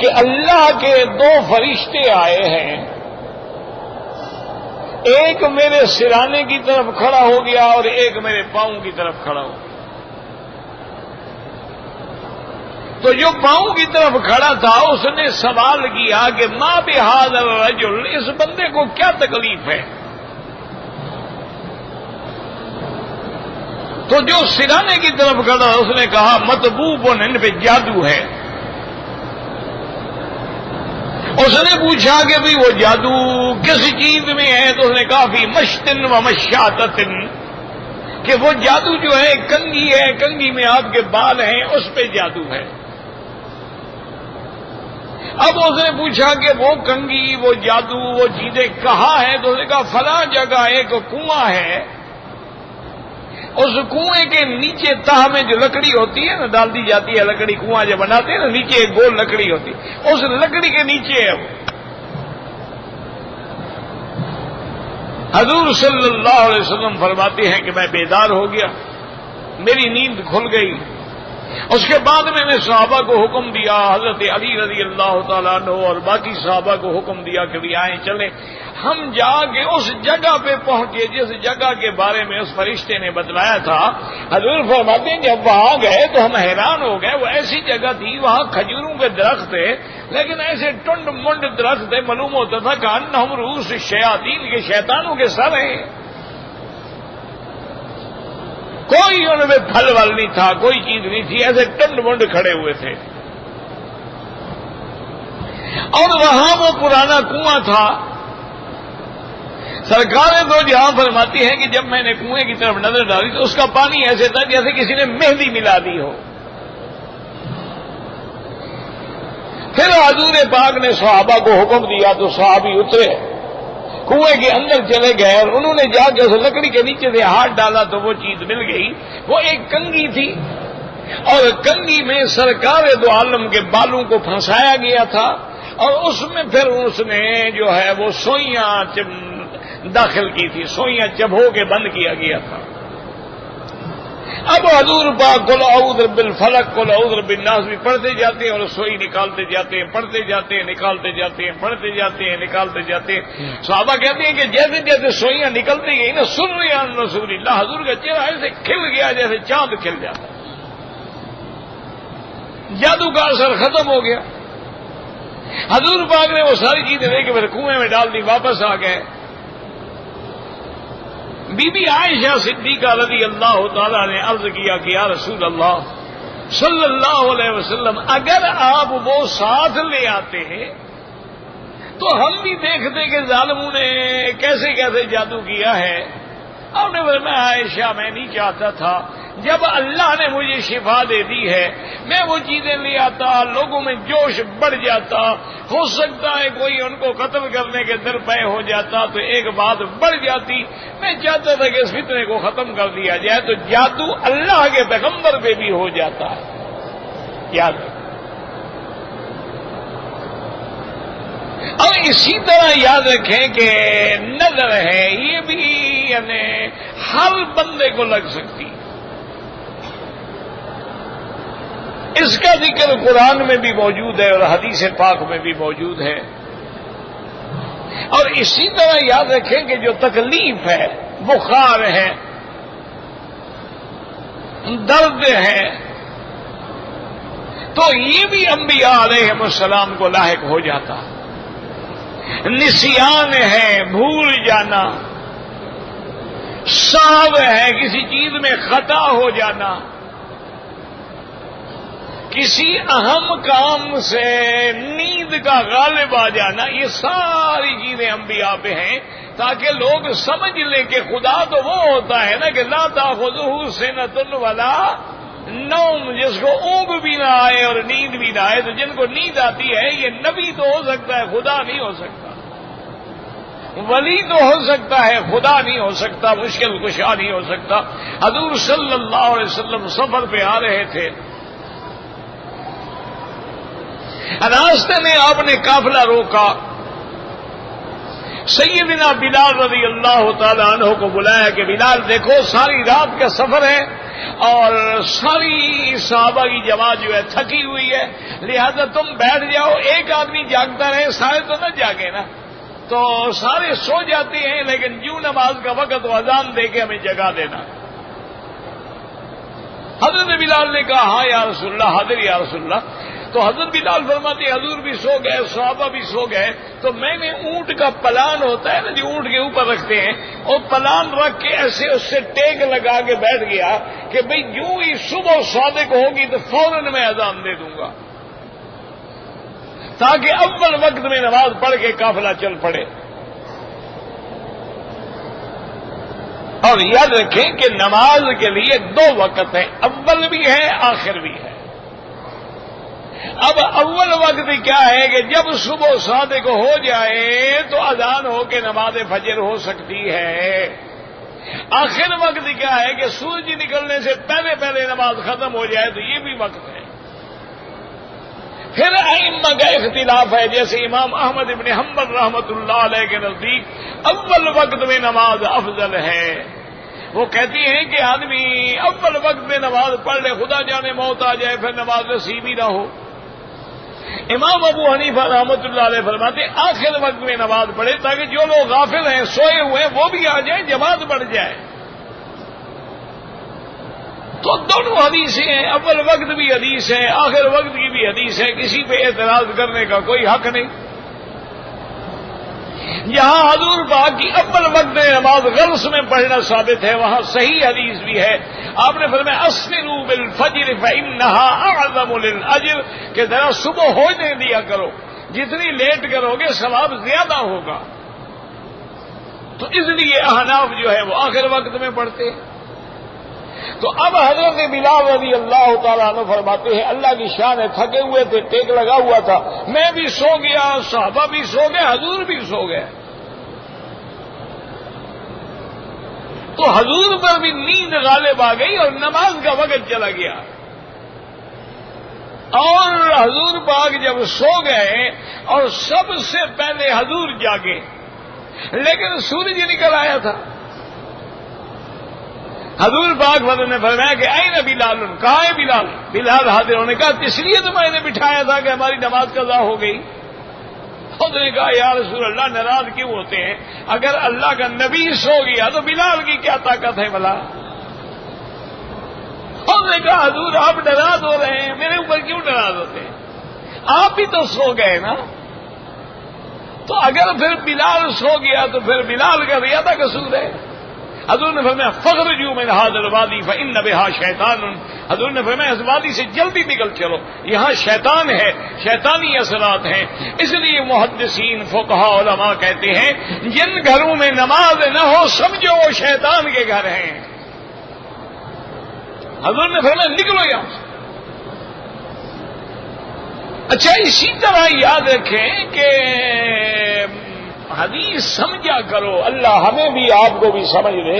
کہ اللہ کے دو فرشتے آئے ہیں، ایک میرے سرانے کی طرف کھڑا ہو گیا اور ایک میرے پاؤں کی طرف کھڑا ہو گیا۔ تو جو پاؤں کی طرف کھڑا تھا اس نے سوال کیا کہ ما بہذا الرجل، اس بندے کو کیا تکلیف ہے؟ تو جو سرانے کی طرف کھڑا اس نے کہا مطبوب ان پہ جادو ہے۔ اس نے پوچھا کہ بھئی وہ جادو کس چیز میں ہے؟ تو اس نے کہا فی مشتن و مشاتتن، کہ وہ جادو جو ہے کنگھی ہے، کنگھی میں آپ کے بال ہیں، اس پہ جادو ہے۔ اب اس نے پوچھا کہ وہ کنگھی، وہ جادو، وہ چیزیں کہاں ہیں؟ تو اس نے کہا فلاں جگہ ایک کنواں ہے، اس کنویں کے نیچے تہ میں جو لکڑی ہوتی ہے نا، ڈال دی جاتی ہے لکڑی، کنواں جب بناتے ہیں نا نیچے ایک گول لکڑی ہوتی ہے، اس لکڑی کے نیچے ہے وہ۔ حضور صلی اللہ علیہ وسلم فرماتے ہیں کہ میں بیدار ہو گیا، میری نیند کھل گئی۔ اس کے بعد میں نے صحابہ کو حکم دیا، حضرت علی رضی اللہ تعالیٰ عنہ اور باقی صحابہ کو حکم دیا کہ بھی آئیں چلیں۔ ہم جا کے اس جگہ پہ پہنچے جس جگہ کے بارے میں اس فرشتے نے بتلایا تھا۔ حضور فرماتے ہیں جب وہاں گئے تو ہم حیران ہو گئے، وہ ایسی جگہ تھی وہاں کھجوروں کے درخت تھے، لیکن ایسے ٹنڈ منڈ درخت تھے، معلوم ہوتا تھا کہ انہم رؤوس الشیاطین کے شیطانوں کے سر ہیں۔ کوئی ان میں پھل ول نہیں تھا، کوئی چیز نہیں تھی، ایسے ٹنڈ منڈ کھڑے ہوئے تھے۔ اور وہاں وہ پرانا کنواں تھا۔ سرکاریں تو جہاں فرماتی ہیں کہ جب میں نے کنویں کی طرف نظر ڈالی تو اس کا پانی ایسے تھا جیسے کسی نے مہندی ملا دی ہو۔ پھر حضور پاک نے صحابہ کو حکم دیا تو صحابی اترے، کنویں کے اندر چلے گئے اور انہوں نے جا کے اس لکڑی کے نیچے سے ہاتھ ڈالا تو وہ چیز مل گئی. وہ ایک کنگھی تھی اور کنگھی میں سرکار دو عالم کے بالوں کو پھنسایا گیا تھا اور اس میں پھر اس نے جو ہے وہ سوئیاں داخل کی تھی, سوئیاں چبھو کے بند کیا گیا تھا. اب حضور پاک قل اعوذ بالفلق قل اعوذ بالناس بھی پڑھتے جاتے ہیں اور سوئی نکالتے جاتے ہیں, پڑھتے جاتے ہیں, نکالتے جاتے ہیں, پڑھتے جاتے ہیں, نکالتے جاتے ہیں. صحابہ کہتے ہیں کہ جیسے جیسے سوئیاں نکلتی گئی نا سریان رسول اللہ, حضور کا چہرہ ایسے کھل گیا جیسے چاند کھل جاتا. جادو کا اثر ختم ہو گیا. حضور پاک نے وہ ساری چیزیں لے کے پھر کنویں میں ڈال دی, واپس آ گئے. بی بی عائشہ صدیقہ رضی اللہ تعالی نے عرض کیا کہ یا رسول اللہ صلی اللہ علیہ وسلم, اگر آپ وہ ساتھ لے آتے ہیں تو ہم بھی دیکھتے کہ ظالموں نے کیسے کیسے جادو کیا ہے. آپ نے فرمایا عائشہ میں نہیں چاہتا تھا, جب اللہ نے مجھے شفا دے دی ہے میں وہ چیزیں لے آتا, لوگوں میں جوش بڑھ جاتا, ہو سکتا ہے کوئی ان کو قتل کرنے کے درپے ہو جاتا تو ایک بات بڑھ جاتی. میں چاہتا تھا کہ اس فتنے کو ختم کر دیا جائے, تو جادو اللہ کے پیغمبر پہ بھی ہو جاتا ہے. یاد رکھیں. اور اسی طرح یاد رکھیں کہ نظر ہے یہ بھی یعنی ہر بندے کو لگ سکتی. اس کا ذکر قرآن میں بھی موجود ہے اور حدیث پاک میں بھی موجود ہے. اور اسی طرح یاد رکھیں کہ جو تکلیف ہے, بخار ہے, درد ہے, تو یہ بھی انبیاء علیہ السلام کو لاحق ہو جاتا. نسیان ہے, بھول جانا, سہو ہے, کسی چیز میں خطا ہو جانا, کسی اہم کام سے نیند کا غالب آ جانا, یہ ساری چیزیں انبیاء پہ ہیں تاکہ لوگ سمجھ لیں کہ خدا تو وہ ہوتا ہے نا کہ لا تاخذہ سنۃ ولا نوم, جس کو اونگ بھی نہ آئے اور نیند بھی نہ آئے. تو جن کو نیند آتی ہے یہ نبی تو ہو سکتا ہے, خدا نہیں ہو سکتا. ولی تو ہو سکتا ہے, خدا نہیں ہو سکتا. مشکل کشا نہیں ہو سکتا. حضور صلی اللہ علیہ وسلم سفر پہ آ رہے تھے, راستے میں آپ نے قافلہ روکا, سیدنا بلال رضی اللہ تعالی عنہ کو بلایا کہ بلال دیکھو ساری رات کا سفر ہے اور ساری صحابہ کی جماعت جو ہے تھکی ہوئی ہے, لہذا تم بیٹھ جاؤ, ایک آدمی جاگتا رہے, سارے تو نہ جاگے نا. تو سارے سو جاتے ہیں لیکن جو نماز کا وقت و اذان دے کے ہمیں جگا دینا. حضرت بلال نے کہا ہاں یا رسول اللہ, حاضر یا رسول اللہ. تو حضرت بلال فرماتے حضور بھی سو گئے, صحابہ بھی سو گئے, تو میں نے اونٹ کا پلان ہوتا ہے نا جو اونٹ کے اوپر رکھتے ہیں, اور پلان رکھ کے ایسے اس سے ٹیک لگا کے بیٹھ گیا کہ بھئی جو ہی صبح صادق ہوگی تو فوراً میں اذان دے دوں گا تاکہ اول وقت میں نماز پڑھ کے قافلہ چل پڑے. اور یاد رکھیں کہ نماز کے لیے دو وقت ہیں, اول بھی ہے آخر بھی ہے. اب اول وقت کیا ہے کہ جب صبح صادق ہو جائے تو اذان ہو کے نماز فجر ہو سکتی ہے. آخر وقت کیا ہے کہ سورج نکلنے سے پہلے پہلے نماز ختم ہو جائے تو یہ بھی وقت ہے. پھر ائمہ کا اختلاف ہے, جیسے امام احمد ابن حنبل رحمۃ اللہ علیہ کے نزدیک اول وقت میں نماز افضل ہے. وہ کہتی ہیں کہ آدمی اول وقت میں نماز پڑھ لے, خدا جانے موت آ جائے پھر نماز نصیب ہی نہ ہو. امام ابو حنیفہ رحمۃ اللہ علیہ فرماتے آخر وقت میں نماز پڑھے تاکہ جو لوگ غافل ہیں, سوئے ہوئے ہیں, وہ بھی آ جائیں, جماعت بڑھ جائے. تو دونوں حدیثیں ہیں, اول وقت بھی حدیث ہے, آخر وقت کی بھی حدیث ہے, کسی پہ اعتراض کرنے کا کوئی حق نہیں. جہاں حضور پاک کی اول وقت میں نماز غلس میں پڑھنا ثابت ہے وہاں صحیح حدیث بھی ہے. آپ نے فرمایا اسفروا بالفجر فانها اعظم للاجر, کہ ذرا صبح ہونے دیا کرو, جتنی لیٹ کرو گے ثواب زیادہ ہوگا. تو اس لیے احناف جو ہے وہ آخر وقت میں پڑھتے ہیں. تو اب حضرت بلال رضی اللہ تعالیٰ عنہ فرماتے ہیں اللہ کی شان ہے, تھکے ہوئے تھے, ٹیک لگا ہوا تھا, میں بھی سو گیا, صحابہ بھی سو گئے, حضور بھی سو گئے. تو حضور پر بھی نیند غالب آ گئی اور نماز کا وقت چلا گیا، اور حضور پاک جب سو گئے اور سب سے پہلے حضور جاگے، لیکن سورج نکل آیا تھا۔ حضور پاک نے فرمایا کہ اين بلال، کہاں ہے بلال؟ بلال حاضر ہونے کا، اس لیے تو میں نے بٹھایا تھا کہ ہماری نماز قضا ہو گئی۔ خود نے کہا یا رسول اللہ ناراض کیوں ہوتے ہیں؟ اگر اللہ کا نبی سو گیا تو بلال کی کیا طاقت ہے بھلا؟ خود نے کہا حضور آپ ناراض ہو رہے ہیں، میرے اوپر کیوں ناراض ہوتے ہیں؟ آپ بھی تو سو گئے نا۔ تو اگر پھر بلال سو گیا تو پھر بلال کا زیادہ قصور ہے۔ حضور نے فرمایا فخرجوا من هذا الوادي فإن بها شیطان، حضور نے فرمایا اس وادی سے جلدی نکل چلو، یہاں شیطان ہے، شیطانی اثرات ہیں۔ اس لیے محدثین فقہاء علماء کہتے ہیں جن گھروں میں نماز نہ ہو سمجھو وہ شیطان کے گھر ہیں۔ حضور نے فرمایا نکلو یہاں سے۔ اچھا اسی طرح یاد رکھیں کہ حدیث سمجھا کرو، اللہ ہمیں بھی آپ کو بھی سمجھ دے۔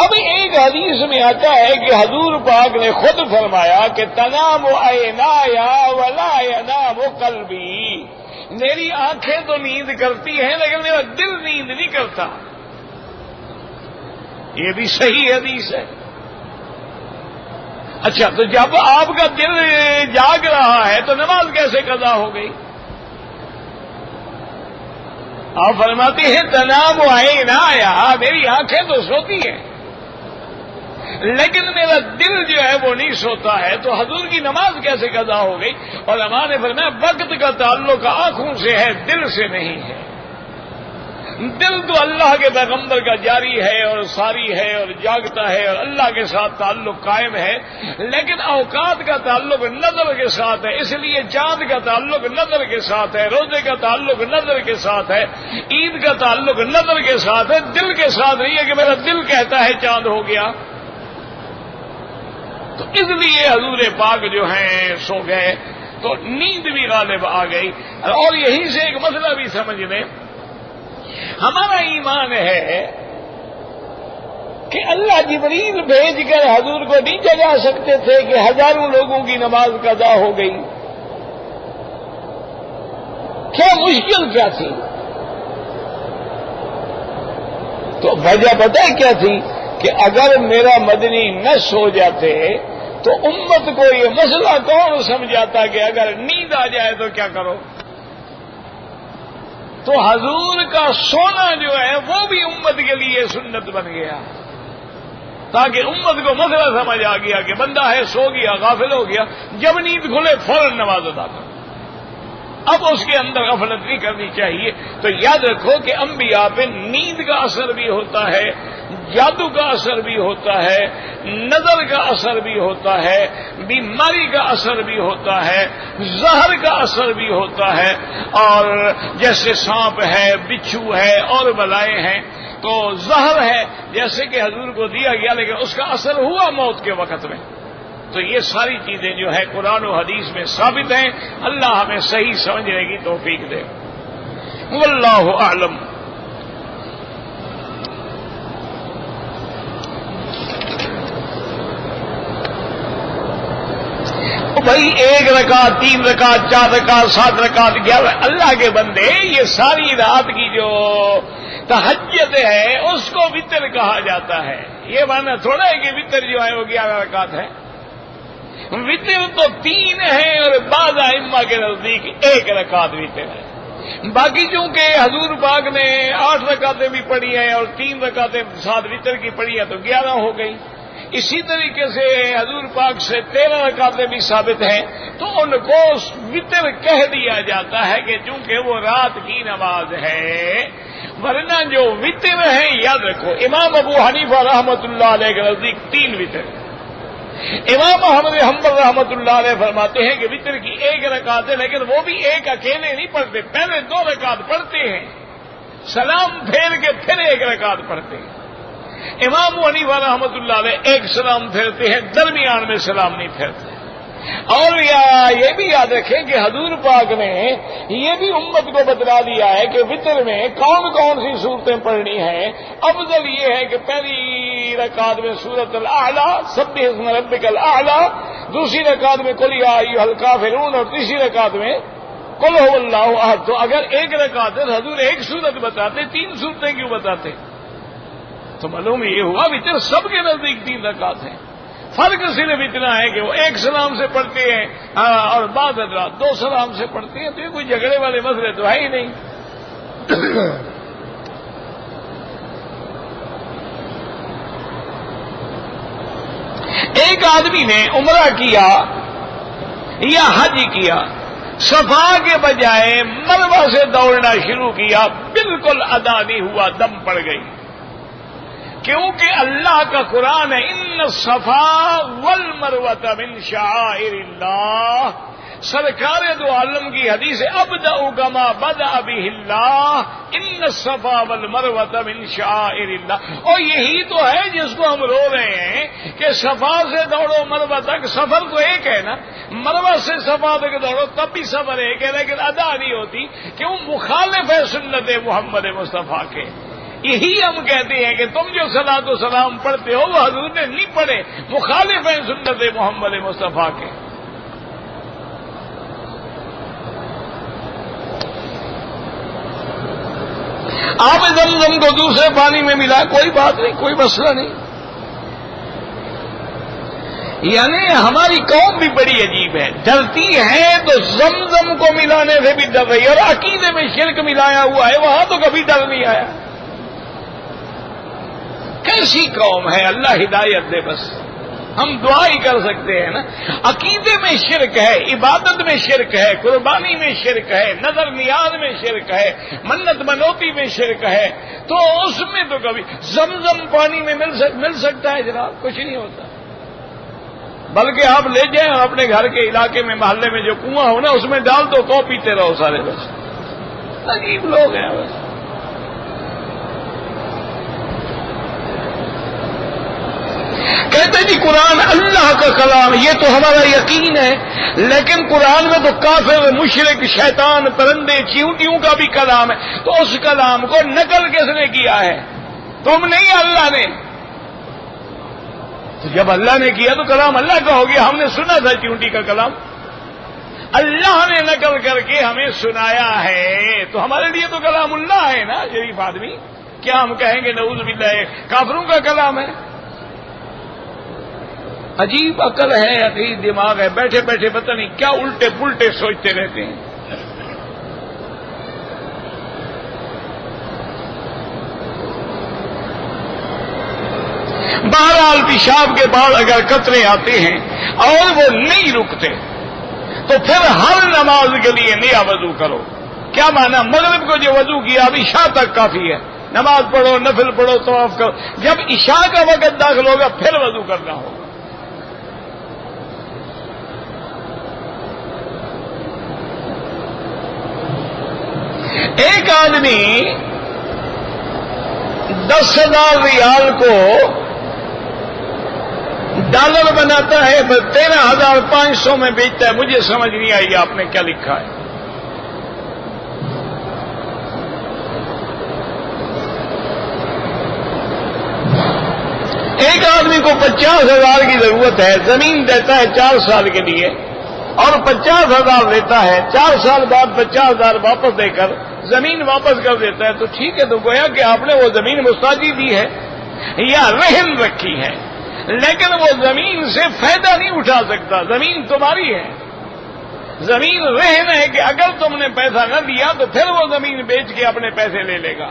اب ایک حدیث میں آتا ہے کہ حضور پاک نے خود فرمایا کہ تنام عینایا ولا ینام قلبی، میری آنکھیں تو نیند کرتی ہیں لیکن میرا دل نیند نہیں کرتا۔ یہ بھی صحیح حدیث ہے۔ اچھا تو جب آپ کا دل جاگ رہا ہے تو نماز کیسے قضا ہو گئی؟ آپ فرماتے ہیں تنام عینایا، میری آنکھیں تو سوتی ہیں لیکن میرا دل جو ہے وہ نہیں سوتا ہے، تو حضور کی نماز کیسے قضا ہو گئی؟ اور علماء نے فرمایا وقت کا تعلق آنکھوں سے ہے، دل سے نہیں ہے۔ دل تو اللہ کے پیغمبر کا جاری ہے اور ساری ہے اور جاگتا ہے اور اللہ کے ساتھ تعلق قائم ہے، لیکن اوقات کا تعلق نظر کے ساتھ ہے۔ اس لیے چاند کا تعلق نظر کے ساتھ ہے، روزے کا تعلق نظر کے ساتھ ہے، عید کا تعلق نظر کے ساتھ ہے، دل کے ساتھ نہیں ہے کہ میرا دل کہتا ہے چاند ہو گیا۔ تو اس لیے حضور پاک جو ہیں سو گئے تو نیند بھی غالب آ گئی۔ اور یہیں سے ایک مسئلہ بھی سمجھ لیں، ہمارا ایمان ہے کہ اللہ جبریل بھیج کر حضور کو نہیں جگا سکتے تھے کہ ہزاروں لوگوں کی نماز قضا ہو گئی؟ کیا مشکل کیا تھی؟ تو وجہ پتہ ہے کیا تھی کہ اگر میرا مدنی نہ سو جاتے تو امت کو یہ مسئلہ کون سمجھاتا کہ اگر نیند آ جائے تو کیا کرو؟ تو حضور کا سونا جو ہے وہ بھی امت کے لیے سنت بن گیا، تاکہ امت کو مسئلہ سمجھ آ گیا کہ بندہ ہے سو گیا، غافل ہو گیا، جب نیند کھلے فوراً نماز ادا کرو۔ اب اس کے اندر غفلت نہیں کرنی چاہیے۔ تو یاد رکھو کہ انبیاء پہ نیند کا اثر بھی ہوتا ہے، جادو کا اثر بھی ہوتا ہے، نظر کا اثر بھی ہوتا ہے، بیماری کا اثر بھی ہوتا ہے، زہر کا اثر بھی ہوتا ہے، اور جیسے سانپ ہے، بچھو ہے اور بلائیں ہیں، تو زہر ہے جیسے کہ حضور کو دیا گیا لیکن اس کا اثر ہوا موت کے وقت میں۔ تو یہ ساری چیزیں جو ہے قرآن و حدیث میں ثابت ہیں۔ اللہ ہمیں صحیح سمجھنے کی توفیق دے۔ واللہ اعلم۔ بھائی 1 رکعت، 3 رکعت، 4 رکعت، 7 رکعت، 11، اللہ کے بندے یہ ساری رات کی جو تہجد ہے اس کو وتر کہا جاتا ہے۔ یہ معنی تھوڑا ہے کہ وتر جو ہے وہ 11 رکعت ہے۔ وتر تو 3 ہے اور بعض ائمہ کے نزدیک 1 رکعت وتر ہے۔ باقی چونکہ حضور پاک نے 8 رکعتیں بھی پڑھی ہیں اور 3 رکعتیں ساتھ وتر کی پڑھی ہیں تو 11 ہو گئی۔ اسی طریقے سے حضور پاک سے 13 رکعتیں بھی ثابت ہیں، تو ان کو وتر کہہ دیا جاتا ہے کہ چونکہ وہ رات کی نماز ہے۔ ورنہ جو وتر ہے یاد رکھو، امام ابو حنیفہ رحمۃ اللہ علیہ کے نزدیک 3 وتر، امام احمد حنبل رحمۃ اللہ علیہ فرماتے ہیں کہ وتر کی 1 رکعت ہے، لیکن وہ بھی ایک اکیلے نہیں پڑھتے، پہلے 2 رکعت پڑھتے ہیں، سلام پھیر کے پھر 1 رکعت پڑھتے ہیں۔ امام حنیفہ رحمۃ اللہ علیہ 1 سلام پھیرتے ہیں، درمیان میں سلام نہیں پھیرتے۔ اور یہ بھی یاد رکھیں کہ حضور پاک نے یہ بھی امت کو بتلا دیا ہے کہ وتر میں کون کون سی صورتیں پڑھنی ہیں۔ افضل یہ ہے کہ پہلی رکعت میں سورۃ الاعلی سبح اسم ربک الاعلی، دوسری رکعت میں قل یا ایھا الکافرون، اور تیسری رکعت میں قل ھو اللہ احد۔ تو اگر ایک رکعت ہے حضور ایک صورت بتاتے، 3 صورتیں کیوں بتاتے؟ تو معلوم یہ ہوا وتر سب کے نزدیک 3 رکعت ہیں، فرق صرف اتنا ہے کہ وہ ایک سلام سے پڑھتے ہیں اور بعض حضرات 2 سلام سے پڑھتے ہیں۔ تو یہ کوئی جھگڑے والے مسئلے تو ہے ہی نہیں۔ ایک آدمی نے عمرہ کیا یا حج کیا، صفا کے بجائے مروہ سے دوڑنا شروع کیا، بالکل ادا نہیں ہوا، دم پڑ گئی، کیونکہ اللہ کا قرآن ہے ان الصفا والمروۃ من شعائر اللہ، سرکار دو عالم کی حدیث ہے ابدأ کما بدأ بہ اللہ ان الصفا والمروۃ من شعائر اللہ۔ اور یہی تو ہے جس کو ہم رو رہے ہیں کہ صفا سے دوڑو مروہ تک، سفر تو ایک ہے نا، مروہ سے صفا تک دوڑو تب بھی سفر ایک ہے، لیکن ادا نہیں ہوتی کہ وہ مخالف ہے سنت محمد مصطفیٰ کے۔ یہی ہم کہتے ہیں کہ تم جو صلاۃ و سلام پڑھتے ہو وہ حضور نے نہیں پڑھے، مخالف ہیں سنت محمد مصطفیٰ کے۔ آپ زمزم کو دوسرے پانی میں ملا، کوئی بات نہیں، کوئی مسئلہ نہیں۔ یعنی ہماری قوم بھی بڑی عجیب ہے، ڈرتی ہے تو زمزم کو ملانے سے بھی ڈر رہی ہے، اور عقیدے میں شرک ملایا ہوا ہے وہاں تو کبھی ڈر نہیں آیا۔ کیسی قوم ہے، اللہ ہدایت دے، بس ہم دعا ہی کر سکتے ہیں نا۔ عقیدے میں شرک ہے، عبادت میں شرک ہے، قربانی میں شرک ہے، نظر نیاز میں شرک ہے، منت منوتی میں شرک ہے، تو اس میں تو کبھی زمزم پانی میں مل سکتا ہے جناب؟ کچھ نہیں ہوتا، بلکہ آپ لے جائیں اور اپنے گھر کے علاقے میں محلے میں جو کنواں ہو نا اس میں ڈال دو تو پیتے رہو سارے، بس عجیب لوگ ہیں بس۔ کہتے جی قرآن اللہ کا کلام، یہ تو ہمارا یقین ہے، لیکن قرآن میں تو کافر مشرک شیطان پرندے چیونٹیوں کا بھی کلام ہے، تو اس کلام کو نقل کس نے کیا ہے؟ تم نہیں، اللہ نے۔ تو جب اللہ نے کیا تو کلام اللہ کا ہو گیا، ہم نے سنا تھا چیونٹی کا کلام، اللہ نے نقل کر کے ہمیں سنایا ہے، تو ہمارے لیے تو کلام اللہ ہے نا شریف آدمی۔ کیا ہم کہیں گے نعوذ باللہ کافروں کا کلام ہے؟ عجیب عقل ہے، عجیب دماغ ہے، بیٹھے بیٹھے پتہ نہیں کیا الٹے پلٹے سوچتے رہتے ہیں۔ بہرحال پیشاب کے بعد اگر قطرے آتے ہیں اور وہ نہیں رکتے تو پھر ہر نماز کے لیے نیا وضو کرو۔ کیا مانا؟ مغرب کو جو وضو کیا اب عشاء تک کافی ہے، نماز پڑھو، نفل پڑھو، طواف کرو، جب عشاء کا وقت داخل ہوگا پھر وضو کرنا ہوگا۔ ایک آدمی 10,000 ریال کو ڈالر بناتا ہے، 13,500 میں بیچتا ہے، مجھے سمجھ نہیں آئی آپ نے کیا لکھا ہے۔ ایک آدمی کو 50,000 کی ضرورت ہے، زمین دیتا ہے 4 سال کے لیے اور 50,000 لیتا ہے، 4 سال بعد 50,000 واپس دے کر زمین واپس کر دیتا ہے، تو ٹھیک ہے، تو گویا کہ آپ نے وہ زمین مستاجی دی ہے یا رہن رکھی ہے، لیکن وہ زمین سے فائدہ نہیں اٹھا سکتا، زمین تمہاری ہے، زمین رہن ہے کہ اگر تم نے پیسہ نہ دیا تو پھر وہ زمین بیچ کے اپنے پیسے لے لے گا۔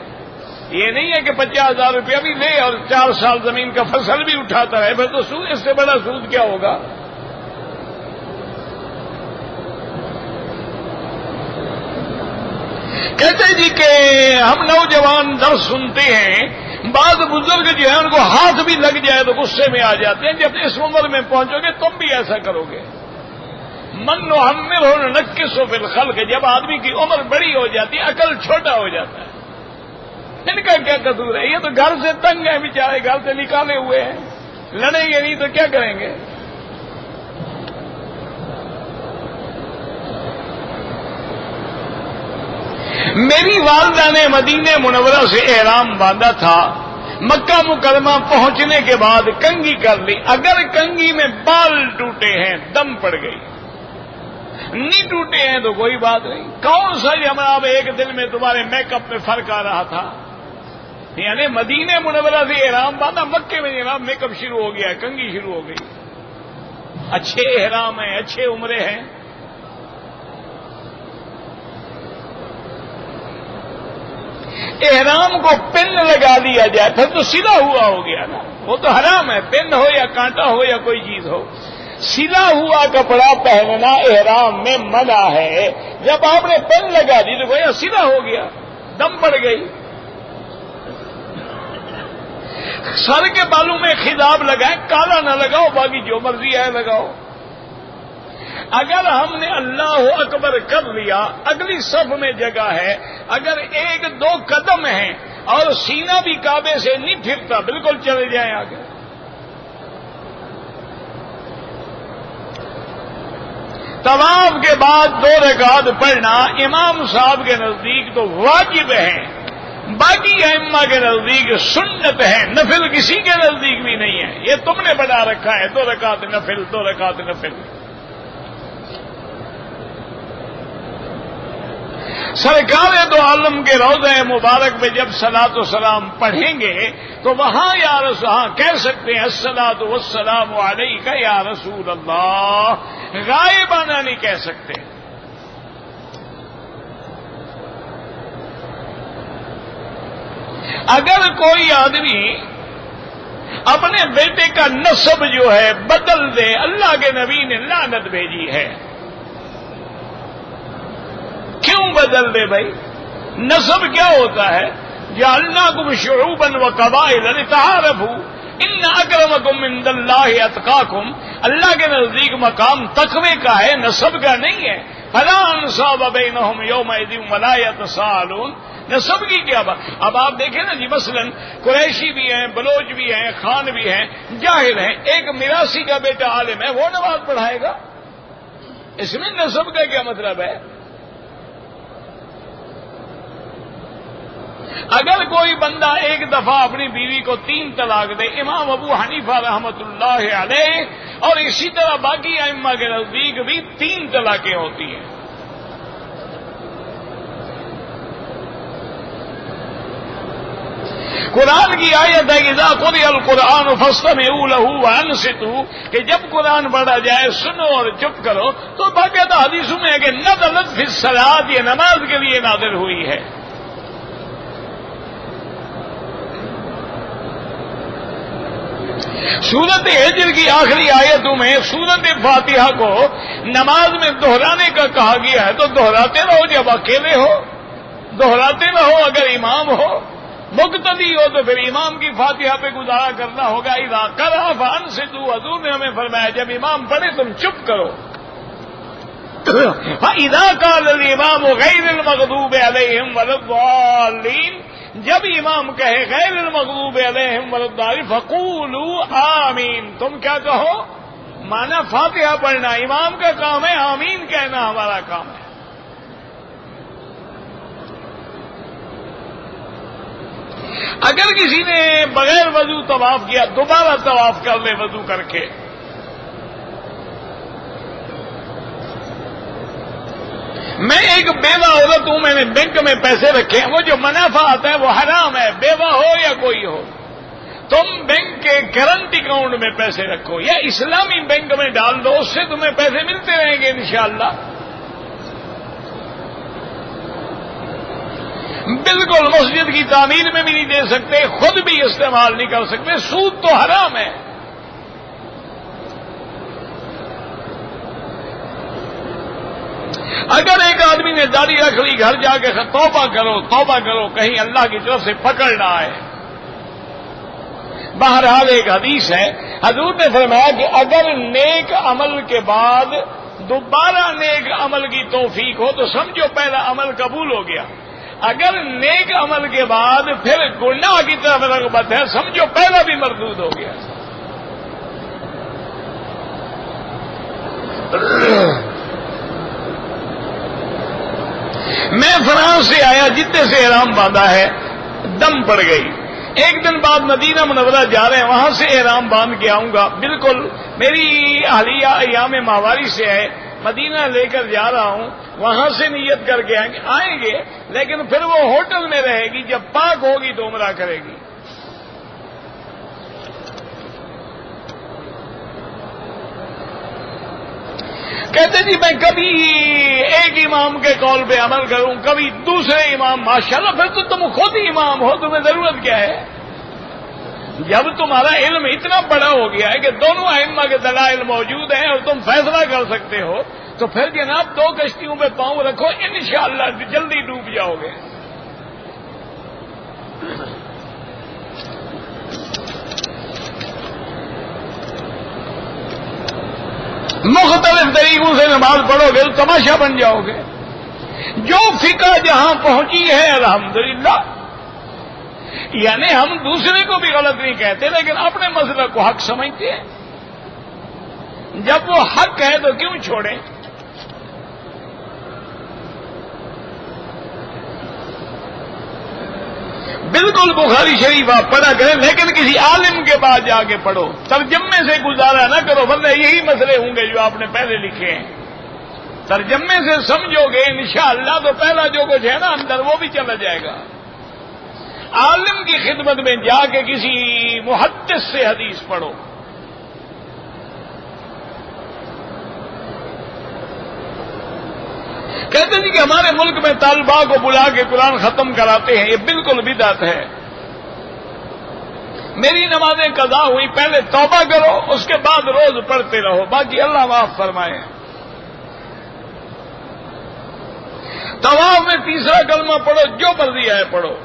یہ نہیں ہے کہ 50,000 روپیہ بھی لے اور 4 سال زمین کا فصل بھی اٹھاتا رہے، پھر تو سود، اس سے بڑا سود کیا ہوگا؟ کہتے جی کہ ہم نوجوان درس سنتے ہیں، بعض بزرگ جو ہیں ان کو ہاتھ بھی لگ جائے تو غصے میں آ جاتے ہیں، جب اس عمر میں پہنچو گے تم بھی ایسا کرو گے۔ من نعمرہ ننکسہ فی الخلق، جب آدمی کی عمر بڑی ہو جاتی ہے عقل چھوٹا ہو جاتا ہے۔ ان کا کیا قصور ہے؟ یہ تو گھر سے تنگ ہیں بیچارے، گھر سے نکالے ہوئے ہیں، لڑیں گے نہیں تو کیا کریں گے؟ میری والدہ نے مدینہ منورہ سے احرام باندھا تھا، مکہ مکرمہ پہنچنے کے بعد کنگھی کر لی، اگر کنگھی میں بال ٹوٹے ہیں دم پڑ گئی، نہیں ٹوٹے ہیں تو کوئی بات نہیں، کون سا جناب ایک دن میں تمہارے میک اپ میں فرق آ رہا تھا؟ یعنی مدینہ منورہ سے احرام باندھا، مکے میں جناب میک اپ شروع ہو گیا، کنگھی شروع ہو گئی، اچھے احرام ہیں، اچھے عمرے ہیں۔ احرام کو پن لگا دیا جائے پھر تو سلا ہوا ہو گیا نا، وہ تو حرام ہے، پن ہو یا کانٹا ہو یا کوئی چیز ہو، سلا ہوا کپڑا پہننا احرام میں منع ہے۔ جب آپ نے پن لگا دی تو گویا سلا ہو گیا، دم پڑ گئی۔ سر کے بالوں میں خضاب لگائیں، کالا نہ لگاؤ، باقی جو مرضی ہے لگاؤ۔ اگر ہم نے اللہ اکبر کر لیا، اگلی صف میں جگہ ہے، اگر ایک دو قدم ہیں اور سینہ بھی کعبے سے نہیں پھرتا، بالکل چلے جائیں آگے۔ طواف کے بعد 2 رکعت پڑھنا امام صاحب کے نزدیک تو واجب ہے، باقی ائمہ کے نزدیک سنت ہے، نفل کسی کے نزدیک بھی نہیں ہے۔ یہ تم نے بنا رکھا ہے 2 رکعت نفل، 2 رکعت نفل۔ سرکار دو عالم کے روضہ مبارک میں جب صلاۃ و سلام پڑھیں گے تو وہاں یا رسول کہہ سکتے ہیں الصلاۃ والسلام علیک یا رسول اللہ، غائبانہ نہیں کہہ سکتے۔ اگر کوئی آدمی اپنے بیٹے کا نسب جو ہے بدل دے، اللہ کے نبی نے لعنت بھیجی ہے۔ کیوں بدل دے بھائی؟ نسب کیا ہوتا ہے؟ جعلناکم شعوبا وقبائل لتعارفوا ان اکرمکم عند اللہ اتقاکم، اللہ کے نزدیک مقام تقوی کا ہے، نسب کا نہیں ہے۔ فلا انساب بینہم یومئذ ولا یتساءلون، نسب کی کیا بات؟ اب آپ دیکھیں نا جی، مثلا قریشی بھی ہیں، بلوچ بھی ہیں، خان بھی ہیں، جاہل ہیں، ایک میراثی کا بیٹا عالم ہے، وہ نماز پڑھائے گا؟ اس میں نسب کا کیا مطلب ہے؟ اگر کوئی بندہ ایک دفعہ اپنی بیوی کو 3 طلاق دے، امام ابو حنیفہ رحمۃ اللہ علیہ اور اسی طرح باقی ائمہ کے نزدیک بھی 3 طلاقیں ہوتی ہیں۔ قرآن کی آیت ہے اذا قرئ القرآن فاستمعوا له وانصتوا، کہ جب قرآن پڑھا جائے سنو اور چپ کرو۔ تو باقاعدہ حدیثوں میں ہے کہ نزلت فی الصلاۃ، یہ نماز کے لیے نازل ہوئی ہے۔ سورت ہجر کی آخری آیتوں میں سورت فاتحہ کو نماز میں دہرانے کا کہا گیا ہے، تو دہراتے رہو جب اکیلے ہو، دہراتے رہو اگر امام ہو، مقتدی ہو تو پھر امام کی فاتحہ پہ گزارا کرنا ہوگا۔ اذا قرأ فانصتوا، حضور نے ہمیں فرمایا جب امام پڑھے تم چپ کرو۔ فإذا قال الإمام غیر المغضوب علیہم ولا الضالین، جب امام کہے غیر المغضوب علیہم ولا الضالین فقولوا آمین، تم کیا کہو؟ مانا فاتحہ پڑھنا امام کا کام ہے، آمین کہنا ہمارا کام ہے۔ اگر کسی نے بغیر وضو طواف کیا، دوبارہ طواف کر لے وضو کر کے۔ میں ایک بیوہ عورت ہوں، میں نے بینک میں پیسے رکھے ہیں، وہ جو منافع آتا ہے وہ حرام ہے، بیوہ ہو یا کوئی ہو۔ تم بینک کے کرنٹ اکاؤنٹ میں پیسے رکھو یا اسلامی بینک میں ڈال دو، اس سے تمہیں پیسے ملتے رہیں گے انشاءاللہ۔ بالکل مسجد کی تعمیر میں بھی نہیں دے سکتے، خود بھی استعمال نہیں کر سکتے، سود تو حرام ہے۔ اگر ایک آدمی نے داڑھی رکھ لی، گھر جا کے توبہ کرو، توبہ کرو، کہیں اللہ کی طرف سے پکڑ نہ آئے۔ بہرحال ایک حدیث ہے، حضور نے فرمایا کہ اگر نیک عمل کے بعد دوبارہ نیک عمل کی توفیق ہو تو سمجھو پہلا عمل قبول ہو گیا، اگر نیک عمل کے بعد پھر گناہ کی طرف رغبت ہے سمجھو پہلا بھی مردود ہو گیا۔ میں فرانس سے آیا، جتنے سے احرام باندھا ہے دم پڑ گئی. ایک دن بعد مدینہ منورہ جا رہے ہیں، وہاں سے احرام باندھ کے آؤں گا. بالکل میری اہلیہ ایام ماہواری سے ہے، مدینہ لے کر جا رہا ہوں، وہاں سے نیت کر کے آئیں گے، لیکن پھر وہ ہوٹل میں رہے گی، جب پاک ہوگی تو عمرہ کرے گی. کہتے جی میں کبھی ایک امام کے قول پہ عمل کروں، کبھی دوسرے امام. ماشاءاللہ، پھر تو تم خود ہی امام ہو، تمہیں ضرورت کیا ہے؟ جب تمہارا علم اتنا بڑا ہو گیا ہے کہ دونوں ائمہ کے دلائل موجود ہیں اور تم فیصلہ کر سکتے ہو، تو پھر جناب 2 کشتیوں پہ پاؤں رکھو، انشاءاللہ جلدی ڈوب جاؤ گے. مختلف طریقوں سے نماز پڑھو گے تو تماشا بن جاؤ گے. جو فقہ جہاں پہنچی ہے الحمدللہ، یعنی ہم دوسرے کو بھی غلط نہیں کہتے، لیکن اپنے مسئلہ کو حق سمجھتے ہیں. جب وہ حق ہے تو کیوں چھوڑیں؟ بالکل بخاری شریف آپ پڑھا کریں، لیکن کسی عالم کے بعد جا کے پڑھو، ترجمے سے گزارا نہ کرو، ورنہ یہی مسئلے ہوں گے جو آپ نے پہلے لکھے ہیں. ترجمے سے سمجھو گے انشاءاللہ تو پہلا جو کچھ ہے نا اندر وہ بھی چلا جائے گا. عالم کی خدمت میں جا کے کسی محدث سے حدیث پڑھو. کہتے ہیں کہ ہمارے ملک میں طالبہ کو بلا کے قرآن ختم کراتے ہیں، یہ بالکل بدعت ہے. میری نمازیں قضا ہوئی، پہلے توبہ کرو، اس کے بعد روز پڑھتے رہو، باقی اللہ معاف فرمائے. طواف میں تیسرا کلمہ پڑھو، جو مرضی ہے پڑھو.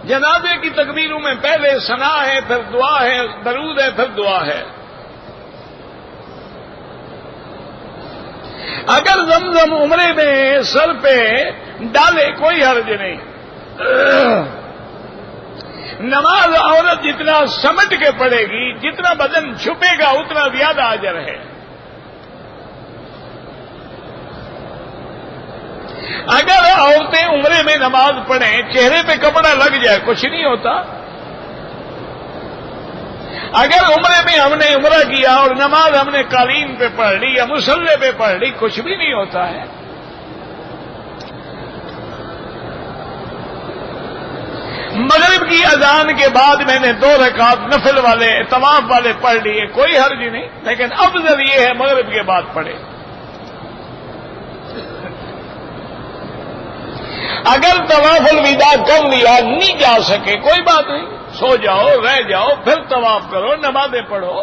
جنازے کی تکبیروں میں پہلے ثنا ہے، پھر دعا ہے، درود ہے، پھر دعا ہے. اگر زمزم عمرے میں سر پہ ڈالے کوئی حرج نہیں. نماز عورت جتنا سمٹ کے پڑے گی، جتنا بدن چھپے گا اتنا زیادہ اجر ہے. اگر عورتیں عمرے میں نماز پڑھیں، چہرے پہ کپڑا لگ جائے کچھ نہیں ہوتا. اگر عمرے میں ہم نے عمرہ کیا اور نماز ہم نے قالین پہ پڑھ لی یا مصلے پہ پڑھ لی، کچھ بھی نہیں ہوتا ہے. مغرب کی اذان کے بعد میں نے 2 رکعت نفل والے طواف والے پڑھ لیے، کوئی حرج نہیں، لیکن افضل یہ ہے مغرب کے بعد پڑھے. اگر طواف الوداع کر لیا نہیں جا سکے کوئی بات نہیں، سو جاؤ، رہ جاؤ، پھر طواف کرو، نمازیں پڑھو.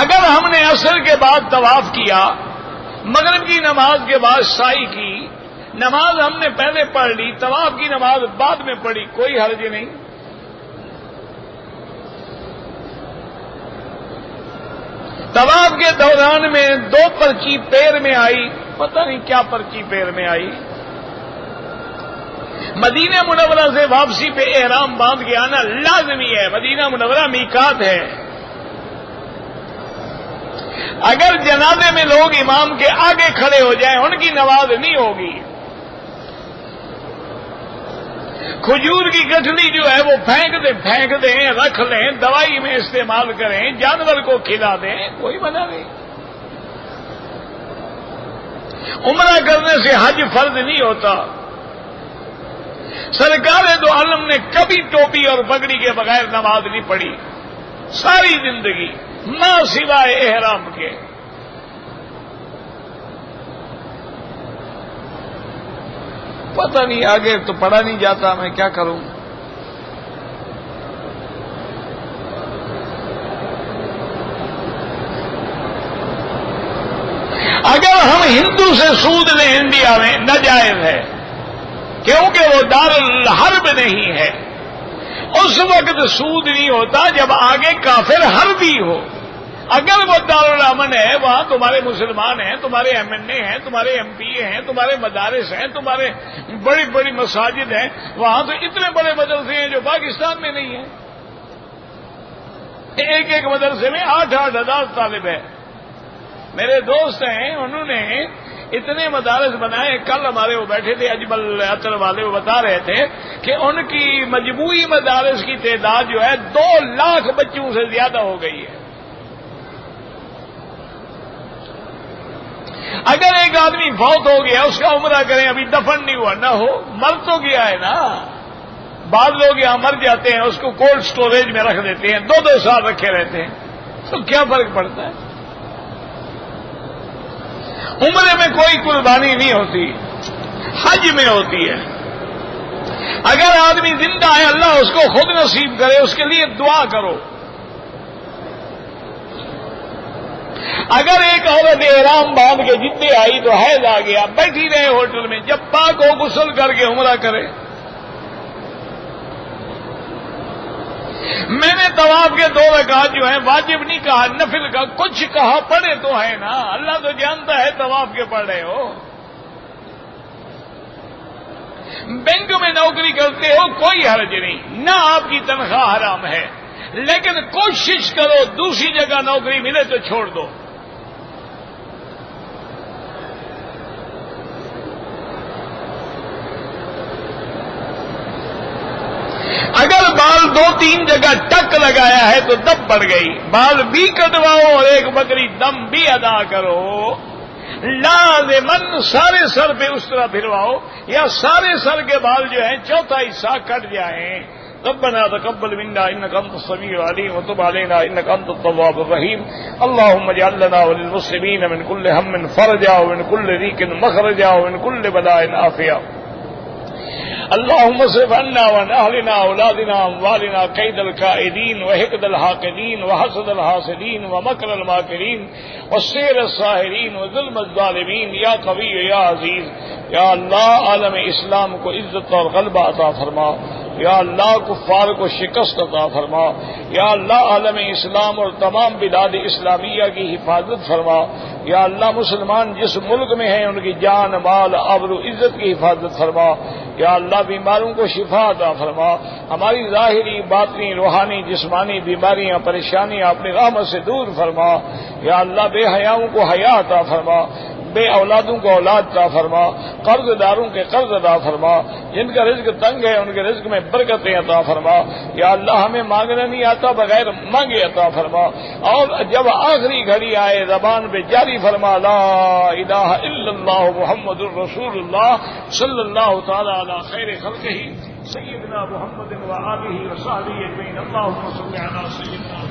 اگر ہم نے عصر کے بعد طواف کیا، مغرب کی نماز کے بعد سعی کی، نماز ہم نے پہلے پڑھ لی، طواف کی نماز بعد میں پڑھی، کوئی حرج نہیں. طواف کے دوران میں 2 پرچی پیر میں آئی، پتہ نہیں کیا پرچی پیر میں آئی. مدینہ منورہ سے واپسی پہ احرام باندھ کے آنا لازمی ہے، مدینہ منورہ میقات ہے. اگر جنازے میں لوگ امام کے آگے کھڑے ہو جائیں ان کی نماز نہیں ہوگی. کھجور کی گٹھلی جو ہے وہ پھینک دیں، رکھ لیں، دوائی میں استعمال کریں، جانور کو کھلا دیں، کوئی منع نہیں. عمرہ کرنے سے حج فرض نہیں ہوتا. سرکار دو عالم نے کبھی ٹوپی اور پگڑی کے بغیر نماز نہیں پڑھی، ساری زندگی نہ سوائے احرام کے. پتہ نہیں آگے تو پڑھا نہیں جاتا، میں کیا کروں. اگر ہم ہندو سے سود لیں انڈیا میں ناجائز ہے، کیونکہ وہ دار الحرب نہیں ہے. اس وقت سود نہیں ہوتا جب آگے کافر حربی ہو. اگر وہ دارالامن ہے، وہاں تمہارے مسلمان ہیں، تمہارے ایم این اے ہیں، تمہارے ایم پی اے ہیں، تمہارے مدارس ہیں، تمہارے بڑی بڑی مساجد ہیں، وہاں تو اتنے بڑے مدرسے ہیں جو پاکستان میں نہیں ہیں. ایک مدرسے میں 8,000 طالب ہیں. میرے دوست ہیں، انہوں نے اتنے مدارس بنائے. کل ہمارے وہ بیٹھے تھے اجمل عطر والے، وہ بتا رہے تھے کہ ان کی مجموعی مدارس کی تعداد جو ہے 2 لاکھ بچوں سے زیادہ ہو گئی ہے. اگر ایک آدمی فوت ہو گیا، اس کا عمرہ کریں، ابھی دفن نہیں ہوا، نہ ہو، مر تو گیا ہے نا. بعض لوگ یہاں مر جاتے ہیں، اس کو کولڈ سٹوریج میں رکھ دیتے ہیں، 2 سال رکھے رہتے ہیں، تو کیا فرق پڑتا ہے؟ عمرے میں کوئی قربانی نہیں ہوتی، حج میں ہوتی ہے. اگر آدمی زندہ ہے، اللہ اس کو خود نصیب کرے، اس کے لیے دعا کرو. اگر ایک عورت احرام باندھ کے جدے آئی تو حیض آ گیا، بیٹھی رہے ہوٹل میں، جب پاک ہو غسل کر کے عمرہ کرے. میں نے طواف کے 2 رکعت جو ہیں واجب نہیں کہا، نفل کا کچھ کہا، پڑھے تو ہے نا. اللہ تو جانتا ہے طواف کے پڑھ رہے ہو. بینک میں نوکری کرتے ہو، کوئی حرج نہیں، نہ آپ کی تنخواہ حرام ہے، لیکن کوشش کرو دوسری جگہ نوکری ملے تو چھوڑ دو. اگر بال 2-3 جگہ ٹک لگایا ہے تو دم پڑ گئی، بال بھی کٹواؤ اور ایک بکری دم بھی ادا کرو. لازمن سارے سر پہ اس طرح پھرواؤ، یا سارے سر کے بال جو ہیں 1/4 حصہ کٹ جائیں. ربنا تقبل منا انك انت السميع العليم وتب علينا انك انت التواب الرحيم. اللهم اجعل لنا وللمسلمين من كل هم فرجا ومن كل ضيق مخرجا ومن كل بلاء عافيا. اللهم اصرف عنا وعن اهلنا اولادنا اموالنا كيد الكائدين وحقد الحاقدين وحسد الحاسدين ومكر الماكرين والسحر الساحرين وظلم الظالمين يا قوي يا عزيز. یا اللہ عالم اسلام کو عزت اور غلبہ عطا فرما. یا اللہ کفار کو شکست عطا فرما. یا اللہ عالم اسلام اور تمام بلاد اسلامیہ کی حفاظت فرما. یا اللہ مسلمان جس ملک میں ہیں ان کی جان مال آبرو عزت کی حفاظت فرما. یا اللہ بیماروں کو شفا عطا فرما. ہماری ظاہری باطنی روحانی جسمانی بیماریاں پریشانیاں اپنی رحمت سے دور فرما. یا اللہ بے حیاؤں کو حیا عطا فرما، بے اولادوں کو اولاد عطا فرما، قرض داروں کے قرض عطا فرما، جن کا رزق تنگ ہے ان کے رزق میں برکتیں عطا فرما. یا اللہ ہمیں مانگنا نہیں آتا، بغیر مانگے عطا فرما. اور جب آخری گھڑی آئے زبان پہ جاری فرما لا الہ الا اللہ محمد الرسول اللہ صلی اللہ تعالی علی خیر خلقہ سیدنا محمد و آلہ و صحبہ اجمعین. اللہم صل علی سیدنا